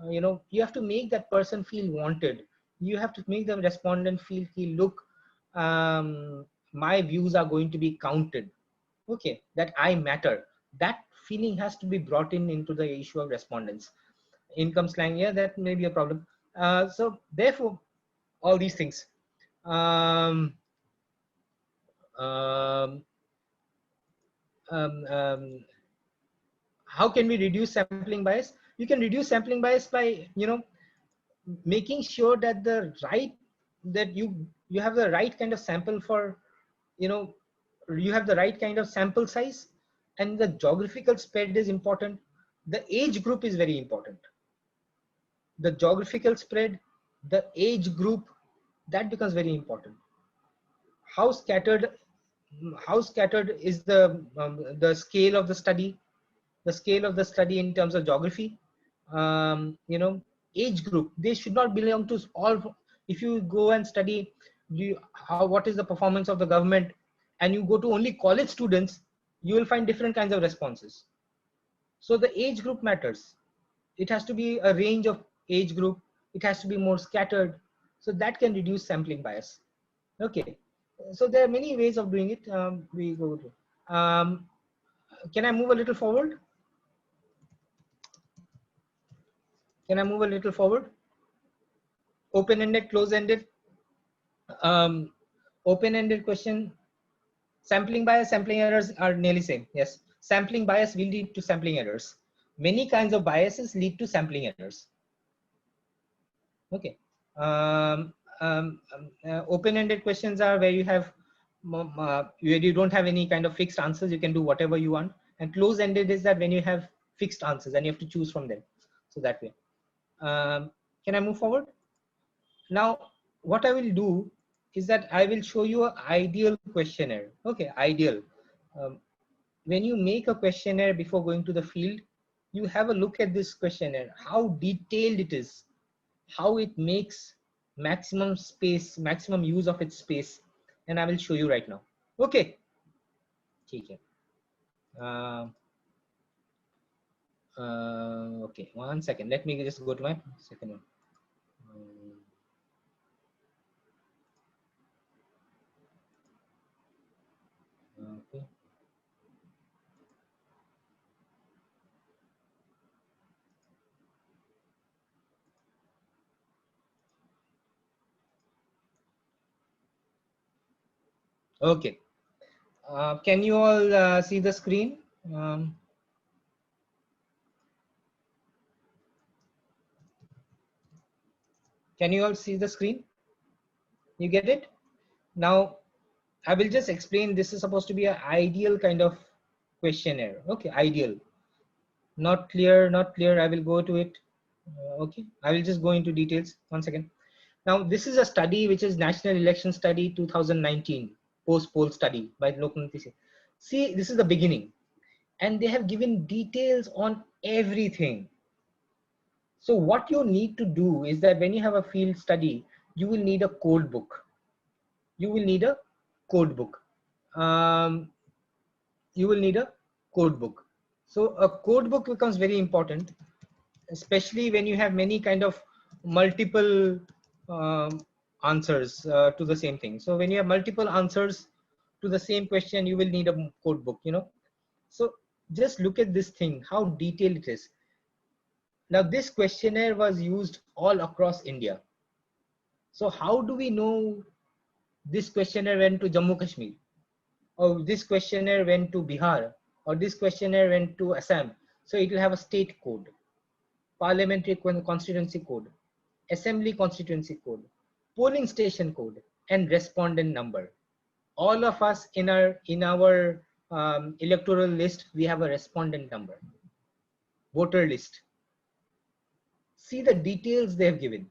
You know, you have to make that person feel wanted. You have to make the respondent feel look, my views are going to be counted. Okay, that I matter. That feeling has to be brought in into the issue of respondents. Income slang, yeah, that may be a problem. So therefore, all these things. Um, um, um, um, how can we reduce sampling bias? You can reduce sampling bias by, you know, making sure that you have the right kind of sample for, you know, you have the right kind of sample size, and the geographical spread is important. The age group is very important. The geographical spread, the age group, that becomes very important. How scattered is the scale of the study, in terms of geography. You know, age group, they should not belong to all. If you go and study what is the performance of the government, and you go to only college students, you will find different kinds of responses. So the age group matters. It has to be a range of age group. It has to be more scattered, so that can reduce sampling bias. Okay, so there are many ways of doing it. We go to, can I move a little forward? Can I move a little forward? Open-ended, close-ended. Um, Open-ended question. Sampling bias, sampling errors are nearly same. Yes, sampling bias will lead to sampling errors. Many kinds of biases lead to sampling errors. Okay. Open-ended questions are where you have where you don't have any kind of fixed answers. You can do whatever you want. And close-ended is that when you have fixed answers and you have to choose from them. So that way. Can I move forward? Now, what I will do is that I will show you an ideal questionnaire. Okay, ideal. Um, when you make a questionnaire before going to the field, you have a look at this questionnaire, how detailed it is, how it makes maximum space, maximum use of its space. And I will show you right now. Okay. Okay. Okay, 1 second. Let me just go to my second one. Okay. Okay. Can you all see the screen? Can you all see the screen? You get it? Now, I will just explain. This is supposed to be an ideal kind of questionnaire. Okay, ideal. Not clear, not clear. I will go to it. Okay, I will just go into details. 1 second. Now, this is a study which is National Election Study 2019, post-poll study by local NPC. See, this is the beginning. And they have given details on everything. So what you need to do is that when you have a field study, you will need a code book. You will need a code book. You will need a code book. So a code book becomes very important, especially when you have many kind of multiple answers to the same thing. So when you have multiple answers to the same question, you will need a code book, you know. So just look at this thing, how detailed it is. Now this questionnaire was used all across India. So how do we know this questionnaire went to Jammu Kashmir, or this questionnaire went to Bihar, or this questionnaire went to Assam? So it will have a state code, parliamentary constituency code, assembly constituency code, polling station code, and respondent number. All of us in our electoral list, we have a respondent number, voter list. See the details they have given.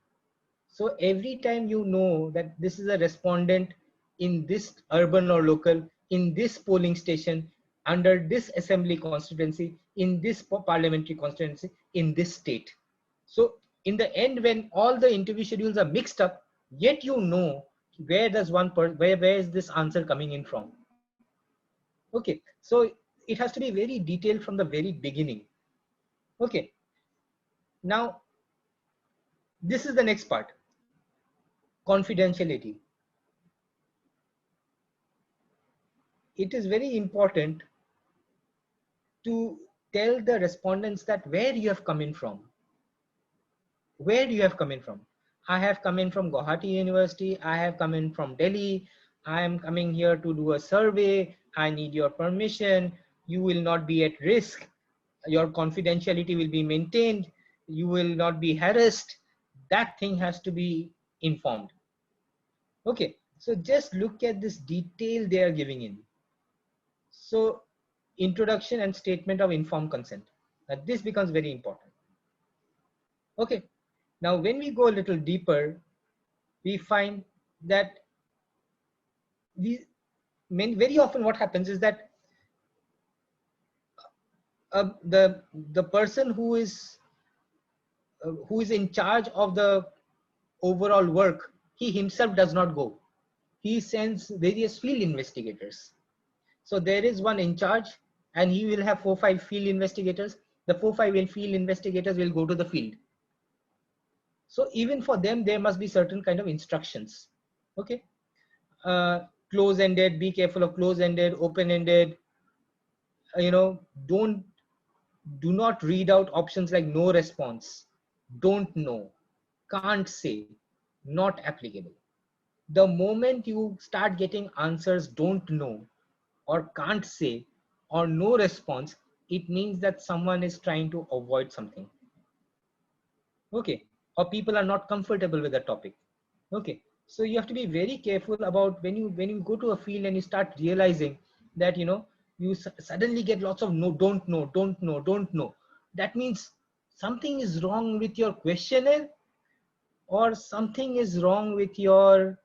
So every time you know that this is a respondent in this urban or local, in this polling station, under this assembly constituency, in this parliamentary constituency, in this state. So in the end, when all the interview schedules are mixed up, yet you know where does where is this answer coming in from. Okay, so it has to be very detailed from the very beginning. Okay, now this is the next part, confidentiality. It is very important to tell the respondents that where you have come in from. Where you have come in from. I have come in from Guwahati University. I have come in from Delhi. I am coming here to do a survey. I need your permission. You will not be at risk. Your confidentiality will be maintained. You will not be harassed. That thing has to be informed. Okay, so just look at this detail they are giving in. So introduction and statement of informed consent. Now this becomes very important. Okay, now when we go a little deeper, we find that very often what happens is that the person who is in charge of the overall work, he himself does not go. He sends various field investigators. So there is one in charge, and he will have 4 or 5 field investigators. The 4 or 5 field investigators will go to the field. So even for them, there must be certain kind of instructions. Okay, close-ended. Be careful of close-ended, open-ended. Do not read out options like no response, don't know, can't say, not applicable. The moment you start getting answers don't know or can't say or no response, it means that someone is trying to avoid something. Okay, or people are not comfortable with the topic. Okay, so you have to be very careful about when you go to a field and you start realizing that you suddenly get lots of no, don't know, don't know, don't know. That means something is wrong with your questionnaire, or something is wrong with your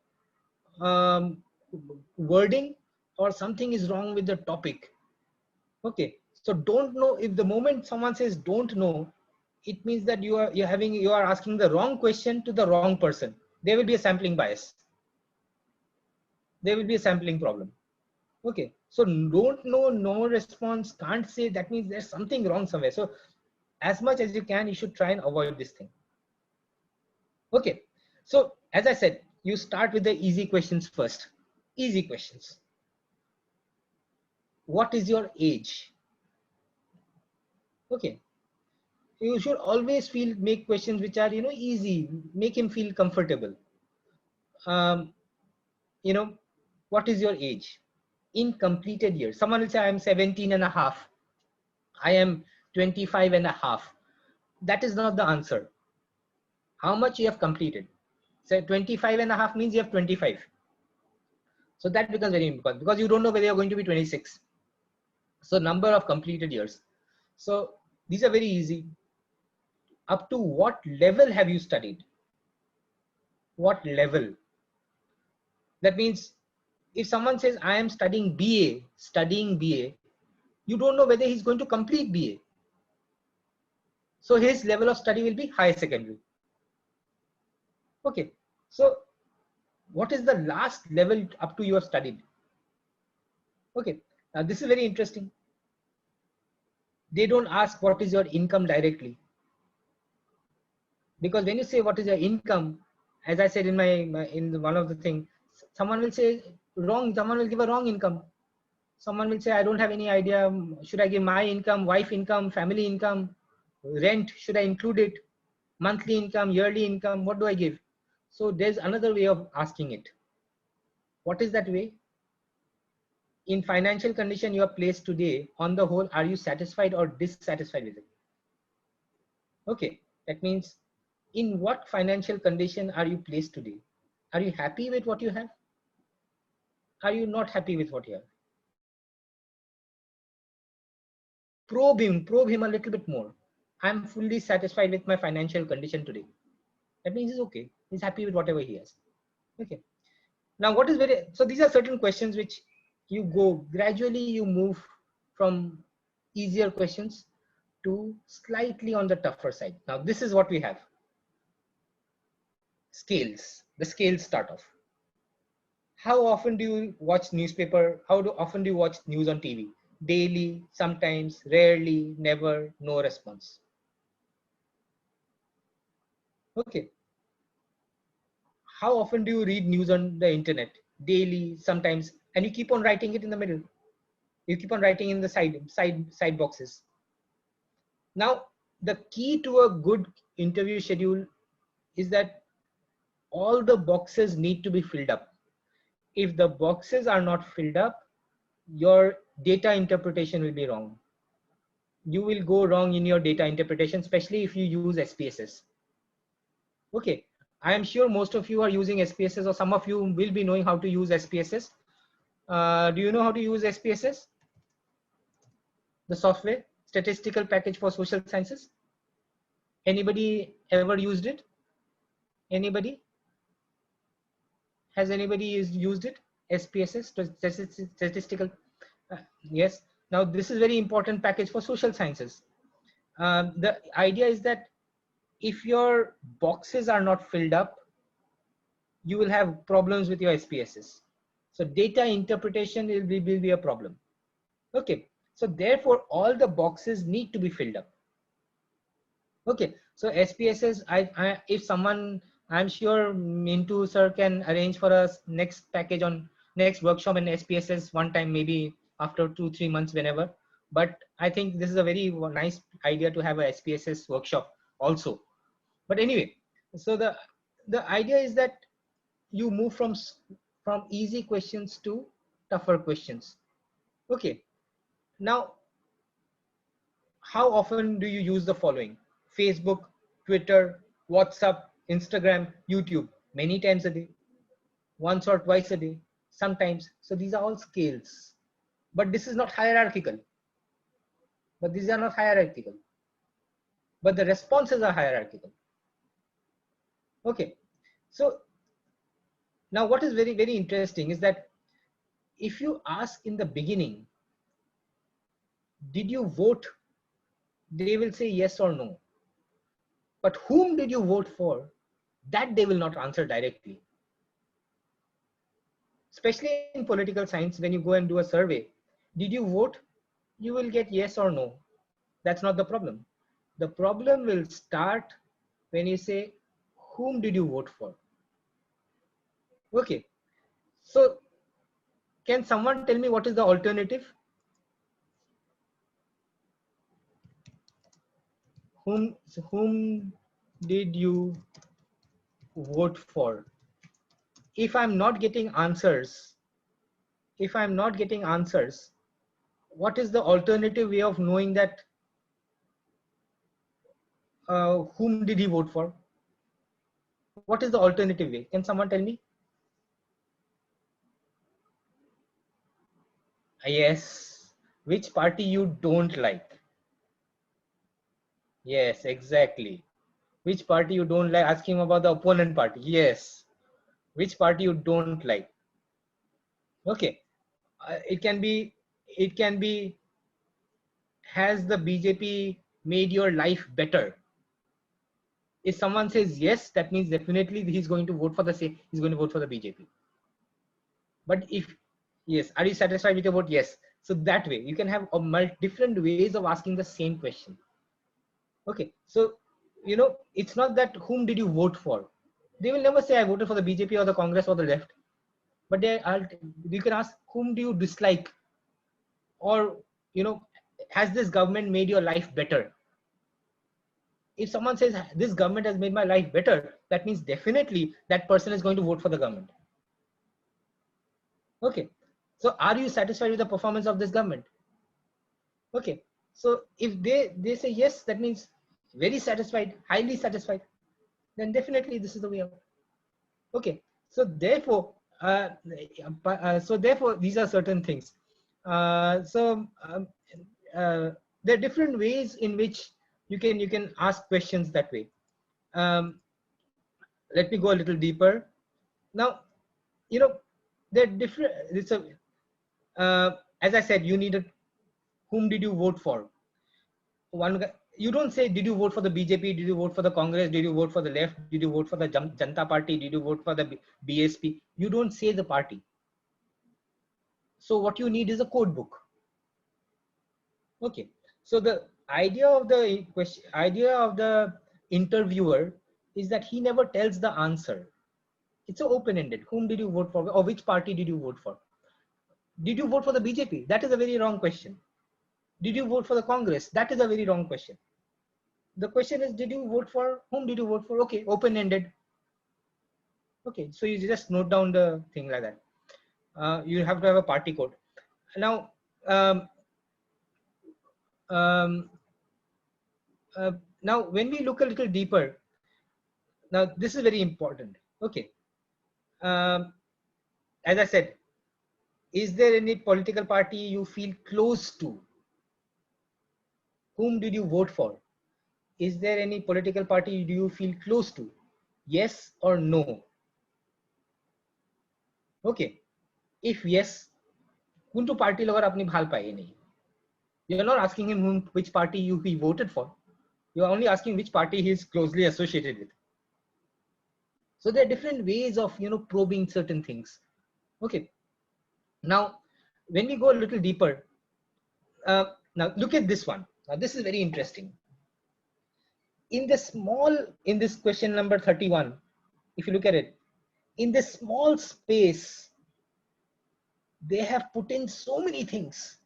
wording, or something is wrong with the topic. Okay, so don't know, if the moment someone says don't know, it means that you are asking the wrong question to the wrong person. There will be a sampling bias. There will be a sampling problem. Okay, so don't know, no response, can't say, that means there's something wrong somewhere. So as much as you can, you should try and avoid this thing. Okay, so as I said, you start with the easy questions first. Easy questions. What is your age? Okay, you should always make questions which are easy, make him feel comfortable. You know, what is your age in completed years? Someone will say, I am 17 and a half. I am 25 and a half. That is not the answer. How much you have completed? So 25 and a half means you have 25. So that becomes very important because you don't know whether you're going to be 26. So number of completed years. So these are very easy. Up to what level have you studied? What level? That means if someone says, I am studying BA, you don't know whether he's going to complete BA. So his level of study will be higher secondary. Okay, so what is the last level up to you have studied? Okay, now this is very interesting. They don't ask what is your income directly. Because when you say what is your income, as I said in in one of the things, someone will say wrong, someone will give a wrong income. Someone will say, I don't have any idea. Should I give my income, wife income, family income, rent? Should I include it? Monthly income, yearly income, what do I give? So there's another way of asking it. What is that way? In financial condition you are placed today, on the whole, are you satisfied or dissatisfied with it? Okay, that means in what financial condition are you placed today? Are you happy with what you have? Are you not happy with what you have? Probe him a little bit more. I'm fully satisfied with my financial condition today. That means he's okay. He's happy with whatever he has. Okay. Now, what is very, so these are certain questions which you go gradually, you move from easier questions to slightly on the tougher side. Now, this is what we have. Scales, the scales start off. How often do you watch newspaper? Often do you watch news on TV? Daily, sometimes, rarely, never, no response. Okay. How often do you read news on the internet? Daily, sometimes, and you keep on writing it in the middle. You keep on writing in the side boxes. Now, the key to a good interview schedule is that all the boxes need to be filled up. If the boxes are not filled up, your data interpretation will be wrong. You will go wrong in your data interpretation, especially if you use SPSS. Okay, I am sure most of you are using SPSS, or some of you will be knowing how to use SPSS. Do you know how to use SPSS? The software, Statistical Package for Social Sciences. Anybody ever used it? Anybody? Has anybody used it? SPSS, statistical. Yes. Now this is very important package for social sciences. The idea is that if your boxes are not filled up, you will have problems with your SPSS. So data interpretation will be a problem. Okay. So therefore, all the boxes need to be filled up. Okay. So SPSS, if someone, I'm sure Mintu sir can arrange for us next package on next workshop in SPSS one time, maybe after 2-3 months, whenever. But I think this is a very nice idea to have a SPSS workshop also. But anyway, so the idea is that you move from easy questions to tougher questions. Okay. Now, how often do you use the following? Facebook, Twitter, WhatsApp, Instagram, YouTube, many times a day, once or twice a day, sometimes. So these are all scales, but this is not hierarchical. But these are not hierarchical. But the responses are hierarchical. Okay. So now what is very, very interesting is that if you ask in the beginning, did you vote? They will say yes or no. But whom did you vote for? That they will not answer directly. Especially in political science, when you go and do a survey, did you vote? You will get yes or no. That's not the problem. The problem will start when you say, whom did you vote for? Okay. So can someone tell me what is the alternative? Whom did you vote for? If I'm not getting answers, what is the alternative way of knowing that whom did he vote for? What is the alternative way? Can someone tell me? Yes. Which party you don't like? Yes, exactly. Which party you don't like? Ask him about the opponent party. Yes. Which party you don't like? Okay. It can be, has the BJP made your life better? If someone says yes, that means definitely he's going to vote for the same, he's going to vote for the BJP. But if, yes, are you satisfied with your vote? Yes. So that way you can have different ways of asking the same question. Okay. So, it's not that whom did you vote for? They will never say I voted for the BJP or the Congress or the left. But you can ask whom do you dislike? Or, has this government made your life better? If someone says this government has made my life better, that means definitely that person is going to vote for the government. Okay. So are you satisfied with the performance of this government? Okay. So if they say yes, that means very satisfied, highly satisfied, then definitely this is the way out. Okay. So therefore, these are certain things. There are different ways in which you can ask questions that way. Let me go a little deeper. Now, they're different. It's a as I said, you need a whom did you vote for. One guy, you don't say did you vote for the BJP, did you vote for the Congress, did you vote for the left, did you vote for the Janata Party, did you vote for the BSP. You don't say the party. So what you need is a code book. Okay, so the idea of the question, idea of the interviewer is that he never tells the answer. It's open-ended. Whom did you vote for, or which party did you vote for? Did you vote for the BJP? That is a very wrong question. Did you vote for the Congress? That is a very wrong question. The question is, did you vote for, whom did you vote for? Okay, open-ended. Okay, so you just note down the thing like that. You have to have a party code. Now, now when we look a little deeper, now this is very important. Okay, as I said, is there any political party you feel close to? Whom did you vote for? Is there any political party do you feel close to? Yes or no? Okay, if yes, kuntu party logar apni bhal paye nahi. You're not asking him which party he voted for. You're only asking which party he is closely associated with. So there are different ways of probing certain things. Okay. Now, when we go a little deeper, now look at this one. Now this is very interesting. In this question number 31, if you look at it, in this small space, they have put in so many things.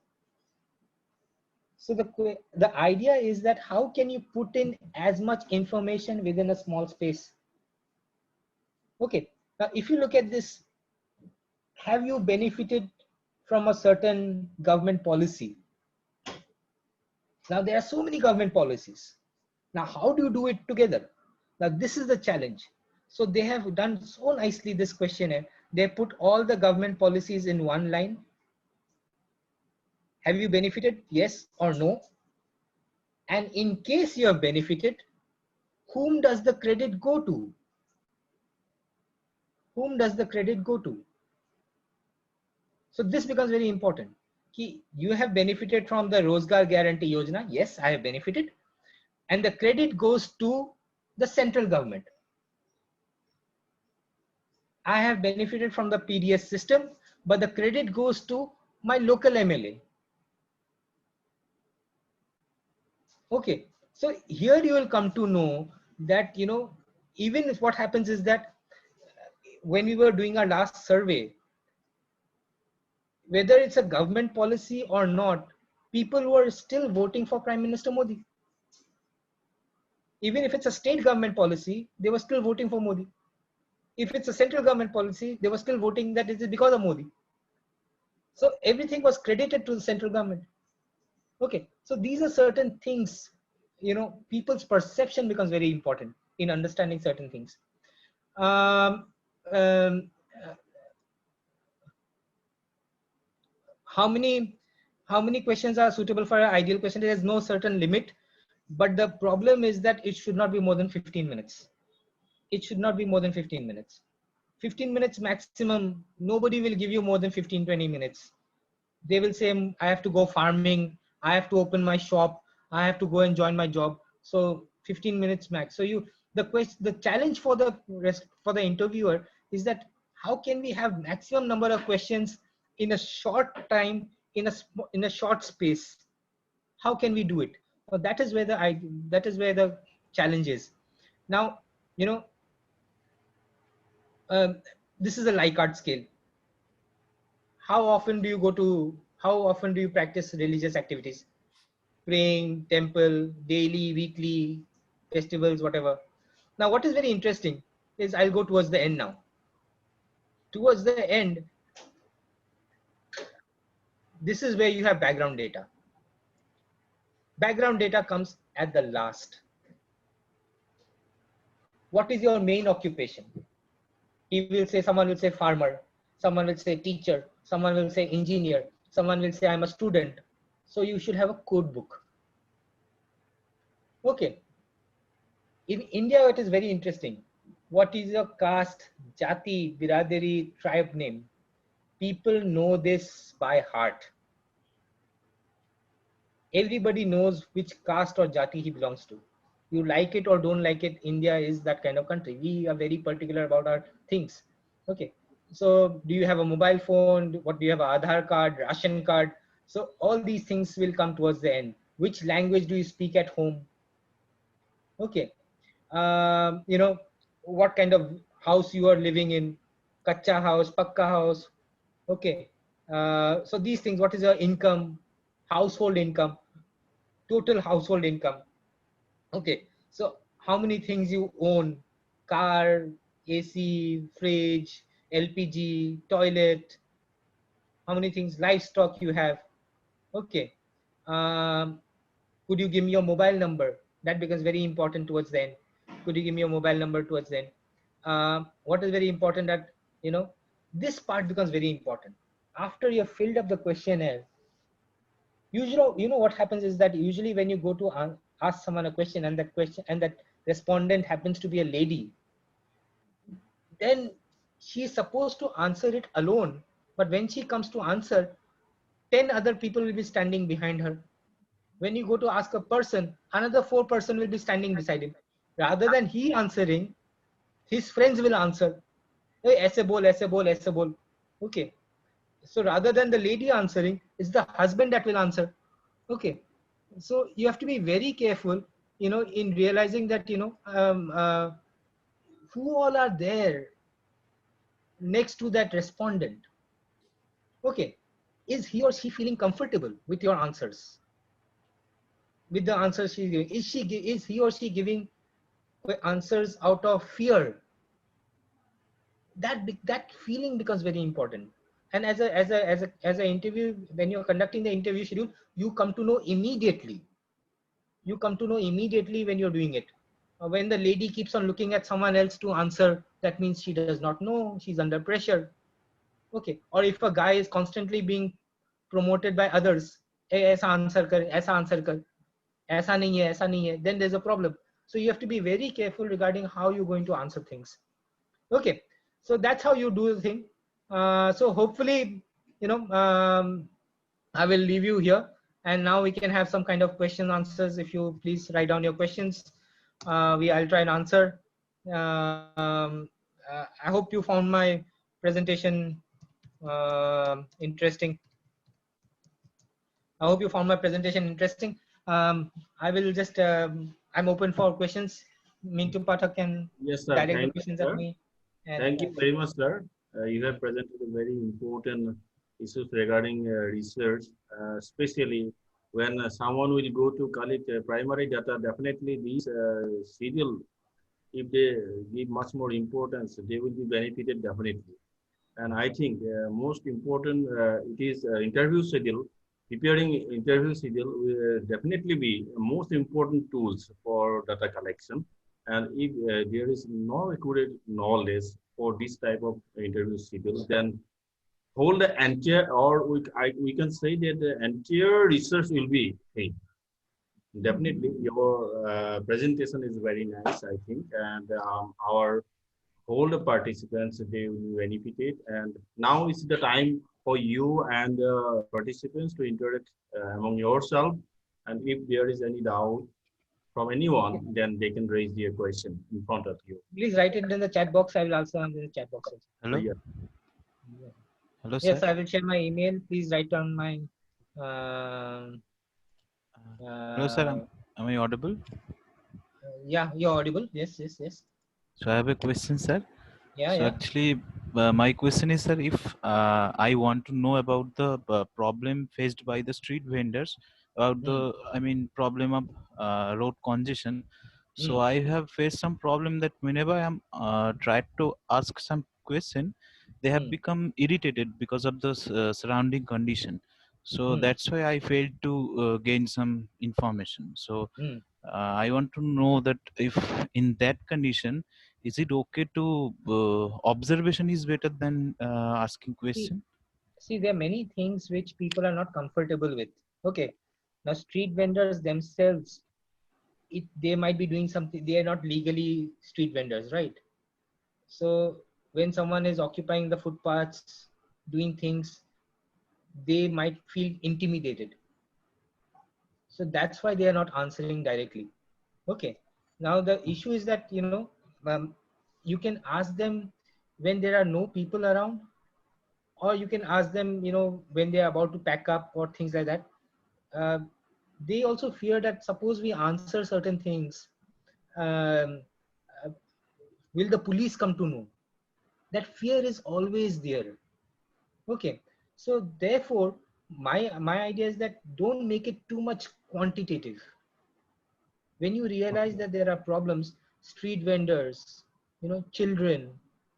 So the idea is that how can you put in as much information within a small space? Okay, now if you look at this, have you benefited from a certain government policy? Now there are so many government policies. Now how do you do it together? Now this is the challenge. So they have done so nicely this questionnaire. They put all the government policies in one line. Have you benefited? Yes or no? And in case you have benefited, whom does the credit go to? Whom does the credit go to? So this becomes very important. You have benefited from the Rozgar Guarantee Yojana. Yes, I have benefited. And the credit goes to the central government. I have benefited from the PDS system, but the credit goes to my local MLA. Okay, so here you will come to know that, even if what happens is that when we were doing our last survey, whether it's a government policy or not, people were still voting for Prime Minister Modi. Even if it's a state government policy, they were still voting for Modi. If it's a central government policy, they were still voting that it is because of Modi. So everything was credited to the central government. Okay, so these are certain things, people's perception becomes very important in understanding certain things. How many questions are suitable for an ideal question? There is no certain limit, but the problem is that it should not be more than 15 minutes. It should not be more than 15 minutes. 15 minutes maximum. Nobody will give you more than 15-20 minutes. They will say, I have to go farming, I have to open my shop, I have to go and join my job. So 15 minutes max. So the challenge for the interviewer is that how can we have maximum number of questions in a short time, in a short space? How can we do it? Well, that is where the challenge is. Now, this is a Likert scale. How often do you practice religious activities? Praying, temple, daily, weekly, festivals, whatever. Now, what is very interesting is I'll go towards the end now. Towards the end, this is where you have background data. Background data comes at the last. What is your main occupation? Someone will say farmer, someone will say teacher, someone will say engineer, someone will say I'm a student. So you should have a code book. Okay. In India, it is very interesting. What is your caste, jati, biradari, tribe name? people know this by heart. Everybody knows which caste or jati he belongs to. You like it or don't like it, India is that kind of country. We are very particular about our things. Okay. So do you have a mobile phone? What do you have? An Aadhaar card, ration card? So all these things will come towards the end. Which language do you speak at home? Okay. You know, what kind of house you are living in, kacha house, pakka house. Okay. So these things, what is your income, household income, total household income? Okay. So how many things you own, car, AC, fridge, LPG, toilet, how many things, livestock you have. Okay. Um, could you give me your mobile number? That becomes very important towards the end. Could you give me your mobile number towards the end? What is very important that, you know, this part becomes very important. After you have filled up the questionnaire, usually, you know, what happens is that usually when you go to ask someone a question and that respondent happens to be a lady, then she is supposed to answer it alone. But when she comes to answer, 10 other people will be standing behind her. When you go to ask a person, another 4 person will be standing beside him. Rather than he answering, his friends will answer. Hey, aise bol, aise bol, aise bol. Okay. So rather than the lady answering, it's the husband that will answer. Okay. So you have to be very careful, you know, in realizing that, you know, who all are there next to that respondent. Okay. Is he or she feeling comfortable with your answers? With the answers she's giving? Is he or she giving answers out of fear? That feeling becomes very important. And as a interview, when you're conducting the interview schedule, you come to know immediately. You come to know immediately when you're doing it. When the lady keeps on looking at someone else to answer, that means she does not know, she's under pressure. Okay. Or if a guy is constantly being promoted by others, "Eh, aisa answer kar, aisa answer kar, aisa nahi hai," then there's a problem. So you have to be very careful regarding how you're going to answer things. Okay. So that's how you do the thing. So hopefully, you know, I will leave you here, and now we can have some kind of question answers. If you please write down your questions, I'll try and answer. I hope you found my presentation interesting. I hope you found my presentation interesting. I will just I'm open for questions. Mintu Pathak can Yes, sir. direct the Thank you, questions at sir. me. And Thank you very much, sir. You have presented a very important issues regarding research, especially when someone will go to collect primary data. Definitely, these serial, if they give much more importance, they will be benefited definitely. And I think most important it is interview schedule. Preparing interview schedule will definitely be most important tools for data collection. And if there is no accurate knowledge for this type of interview schedule, then whole the entire, or we can say that the entire research will be failed. Definitely, your presentation is very nice, I think, and our all the participants they will be benefited. And now is the time for you and the participants to interact among yourself. And if there is any doubt from anyone, then they can raise their question in front of you. please write it in the chat box. I will also answer in the chat box. Hello, Yeah. hello, Yes, sir. I will share my email. Please write down my. Uh, Hello, sir. uh, Am I audible? yeah, you're audible. Yes, yes, yes. So I have a question, sir. Yeah, So yeah. actually, my question is, sir, if I want to know about the problem faced by the street vendors about Hmm. the, I mean, problem of road congestion. So Hmm. I have faced some problem that whenever I am tried to ask some question, they have Hmm. become irritated because of the surrounding condition. So Hmm. that's why I failed to gain some information. So Hmm. I want to know that if in that condition, is it okay to observation is better than asking See, question? there are many things which people are not comfortable with. Okay. Now, street vendors themselves, they might be doing something. They are not legally street vendors, right? So when someone is occupying the footpaths, doing things, they might feel intimidated. So that's why they are not answering directly. Okay. Now the issue is that, you can ask them when there are no people around, or you can ask them, when they are about to pack up or things like that. Uh, they also fear that suppose we answer certain things, um, uh, will the police come to know? That fear is always there. Okay. So therefore, my idea is that don't make it too much quantitative. When you realize Okay. that there are problems, street vendors, children,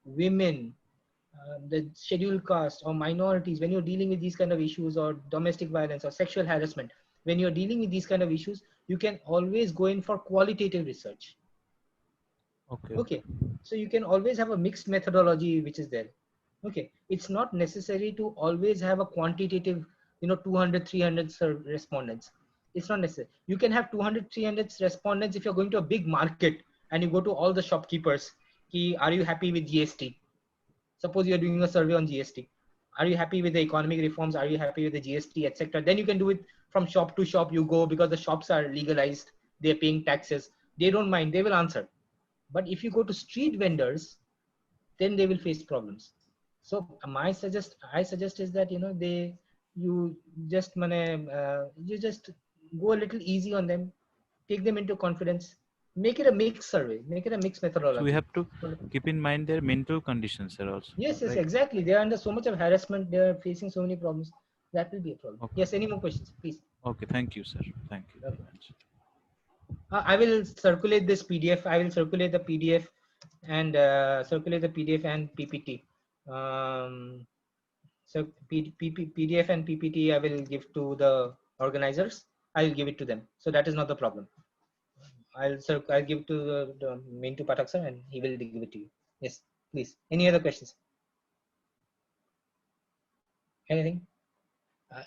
women, the scheduled caste or minorities, when you're dealing with these kind of issues, or domestic violence or sexual harassment, when you're dealing with these kind of issues, you can always go in for qualitative research. Okay. Okay. So you can always have a mixed methodology which is there. Okay. It's not necessary to always have a quantitative, 200, 300 respondents. It's not necessary. You can have 200, 300 respondents if you're going to a big market and you go to all the shopkeepers. Are you happy with GST? Suppose you're doing a survey on GST. Are you happy with the economic reforms? Are you happy with the GST, etc.? Then you can do it from shop to shop. You go because the shops are legalized. They're paying taxes. They don't mind. They will answer. But if you go to street vendors, then they will face problems. So I suggest is that you just you just go a little easy on them, take them into confidence, make it a mixed survey, make it a mixed So we methodology. have to keep in mind their mental conditions, sir, also, Yes, yes, right? exactly. They are under so much of harassment. They are facing so many problems. That will be a problem. Okay. Yes. Any more questions, please? Okay. Thank you, sir. Thank you very Okay. much. I will circulate this PDF. I will circulate the PDF and circulate the PDF and PPT. Um, so PDF and PPT I will give to the organizers. I will give it to them. So that is not the problem. I'll give it to the Mintu Patak sir, and he will give it to you. Yes, please. Any other questions? Anything?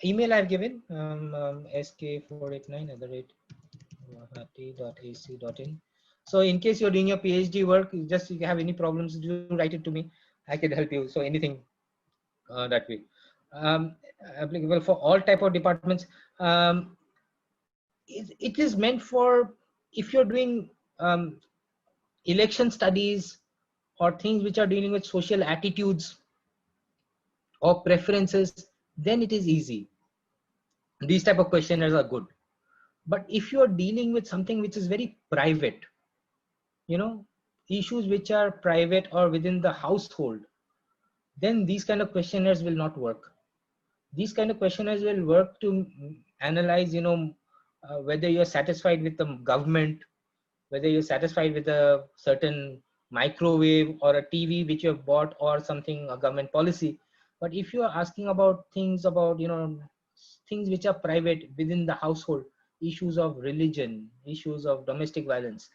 Email I've given, sk489@guwahati.ac.in. So in case you're doing your PhD work, just if you have any problems, do write it to me. I can help you. So anything that way. Applicable for all type of departments. It is meant for if you're doing election studies or things which are dealing with social attitudes or preferences, then it is easy. These type of questionnaires are good. But if you're dealing with something which is very private, issues which are private or within the household, then these kind of questionnaires will not work. These kind of questionnaires will work to analyze, whether you're satisfied with the government, whether you're satisfied with a certain microwave or a TV which you have bought, or something, a government policy. But if you are asking about things about, things which are private within the household, issues of religion, issues of domestic violence,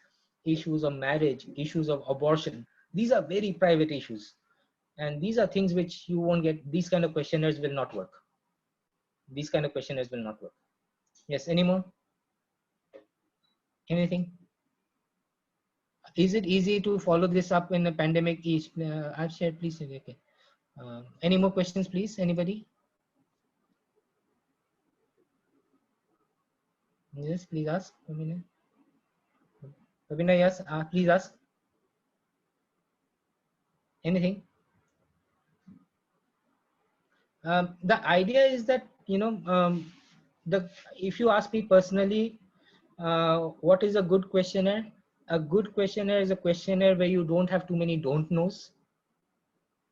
issues of marriage, issues of abortion, these are very private issues. And these are things which you won't get. These kind of questionnaires will not work. These kind of questionnaires will not work. Yes, any more? Anything? Is it easy to follow this up in the pandemic? I've shared, please. Okay. Any more questions, please? Anybody? Yes, please ask. Ravina, yes, please ask. Anything? The idea is that, if you ask me personally, what is a good questionnaire? A good questionnaire is a questionnaire where you don't have too many don't knows.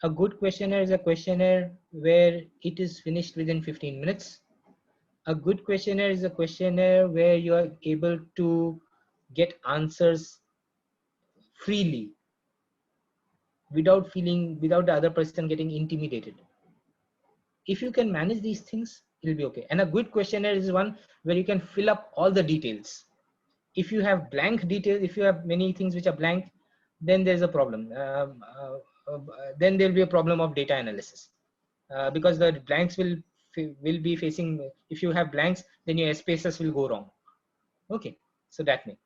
A good questionnaire is a questionnaire where it is finished within 15 minutes. A good questionnaire is a questionnaire where you are able to get answers freely without the other person getting intimidated. If you can manage these things, it'll be okay. And a good questionnaire is one where you can fill up all the details. If you have blank details, if you have many things which are blank, then there's a problem. Then there'll be a problem of data analysis, because the blanks will be facing. If you have blanks, then your spaces will go wrong. Okay, so that may.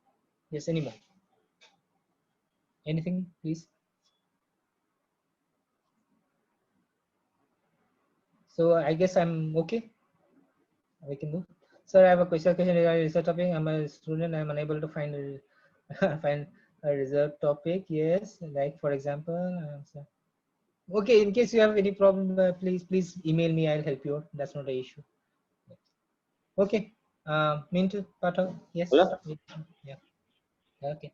Yes, any more? Anything, please? So I guess I'm okay. We can do. Sir, I have a question regarding research topic. I'm a student. I'm unable to find find a reserved topic. Yes, like for example. Okay, in case you have any problem, please email me. I'll help you out. That's not an issue. Okay. Mintu, Patel. Yes. Hola. Yeah. Okay.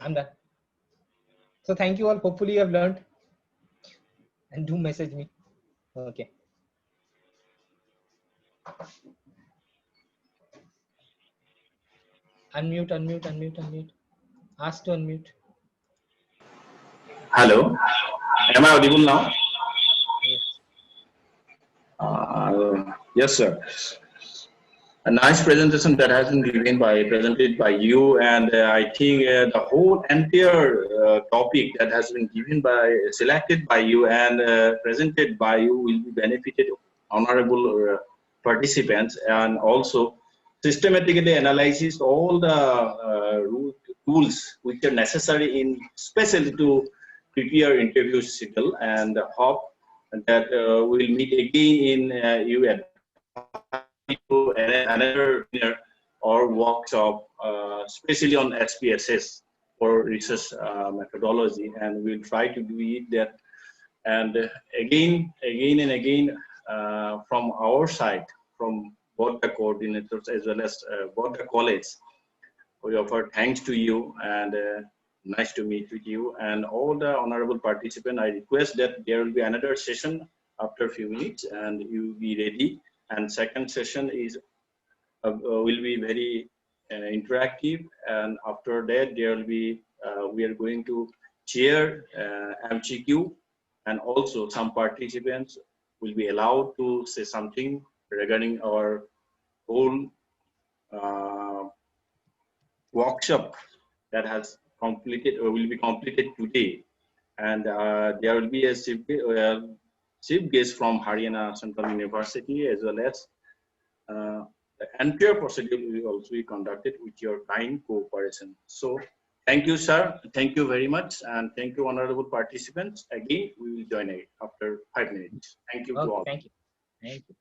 I'm done. So thank you all. Hopefully you have learned. And do message me. Okay. Unmute. Ask to unmute. Hello. Am I audible now? Yes. Yes, sir. A nice presentation that has been presented by you, and I think the whole entire topic that has been selected by you and presented by you will be benefited honorable participants, and also systematically analyzes all the tools which are necessary in especially to prepare interview schedule, and hope that we'll meet again in you at to another dinner or workshop, especially on SPSS or research methodology, and we'll try to do it that. And again and again, from our side, from both the coordinators as well as both the college, we offer thanks to you, and nice to meet with you and all the honorable participants. I request that there will be another session after a few minutes, and you be ready. And second session is will be very interactive, and after that there will be we are going to share MCQ, and also some participants will be allowed to say something regarding our whole workshop that has completed or will be completed today. And there will be a chief guest from Haryana Central University, as well as the entire procedure will also be conducted with your kind cooperation. So thank you, sir. Thank you very much. And thank you, honorable participants. Again, we will join after 5 minutes. Thank you to Okay. all. Thank you. Thank you.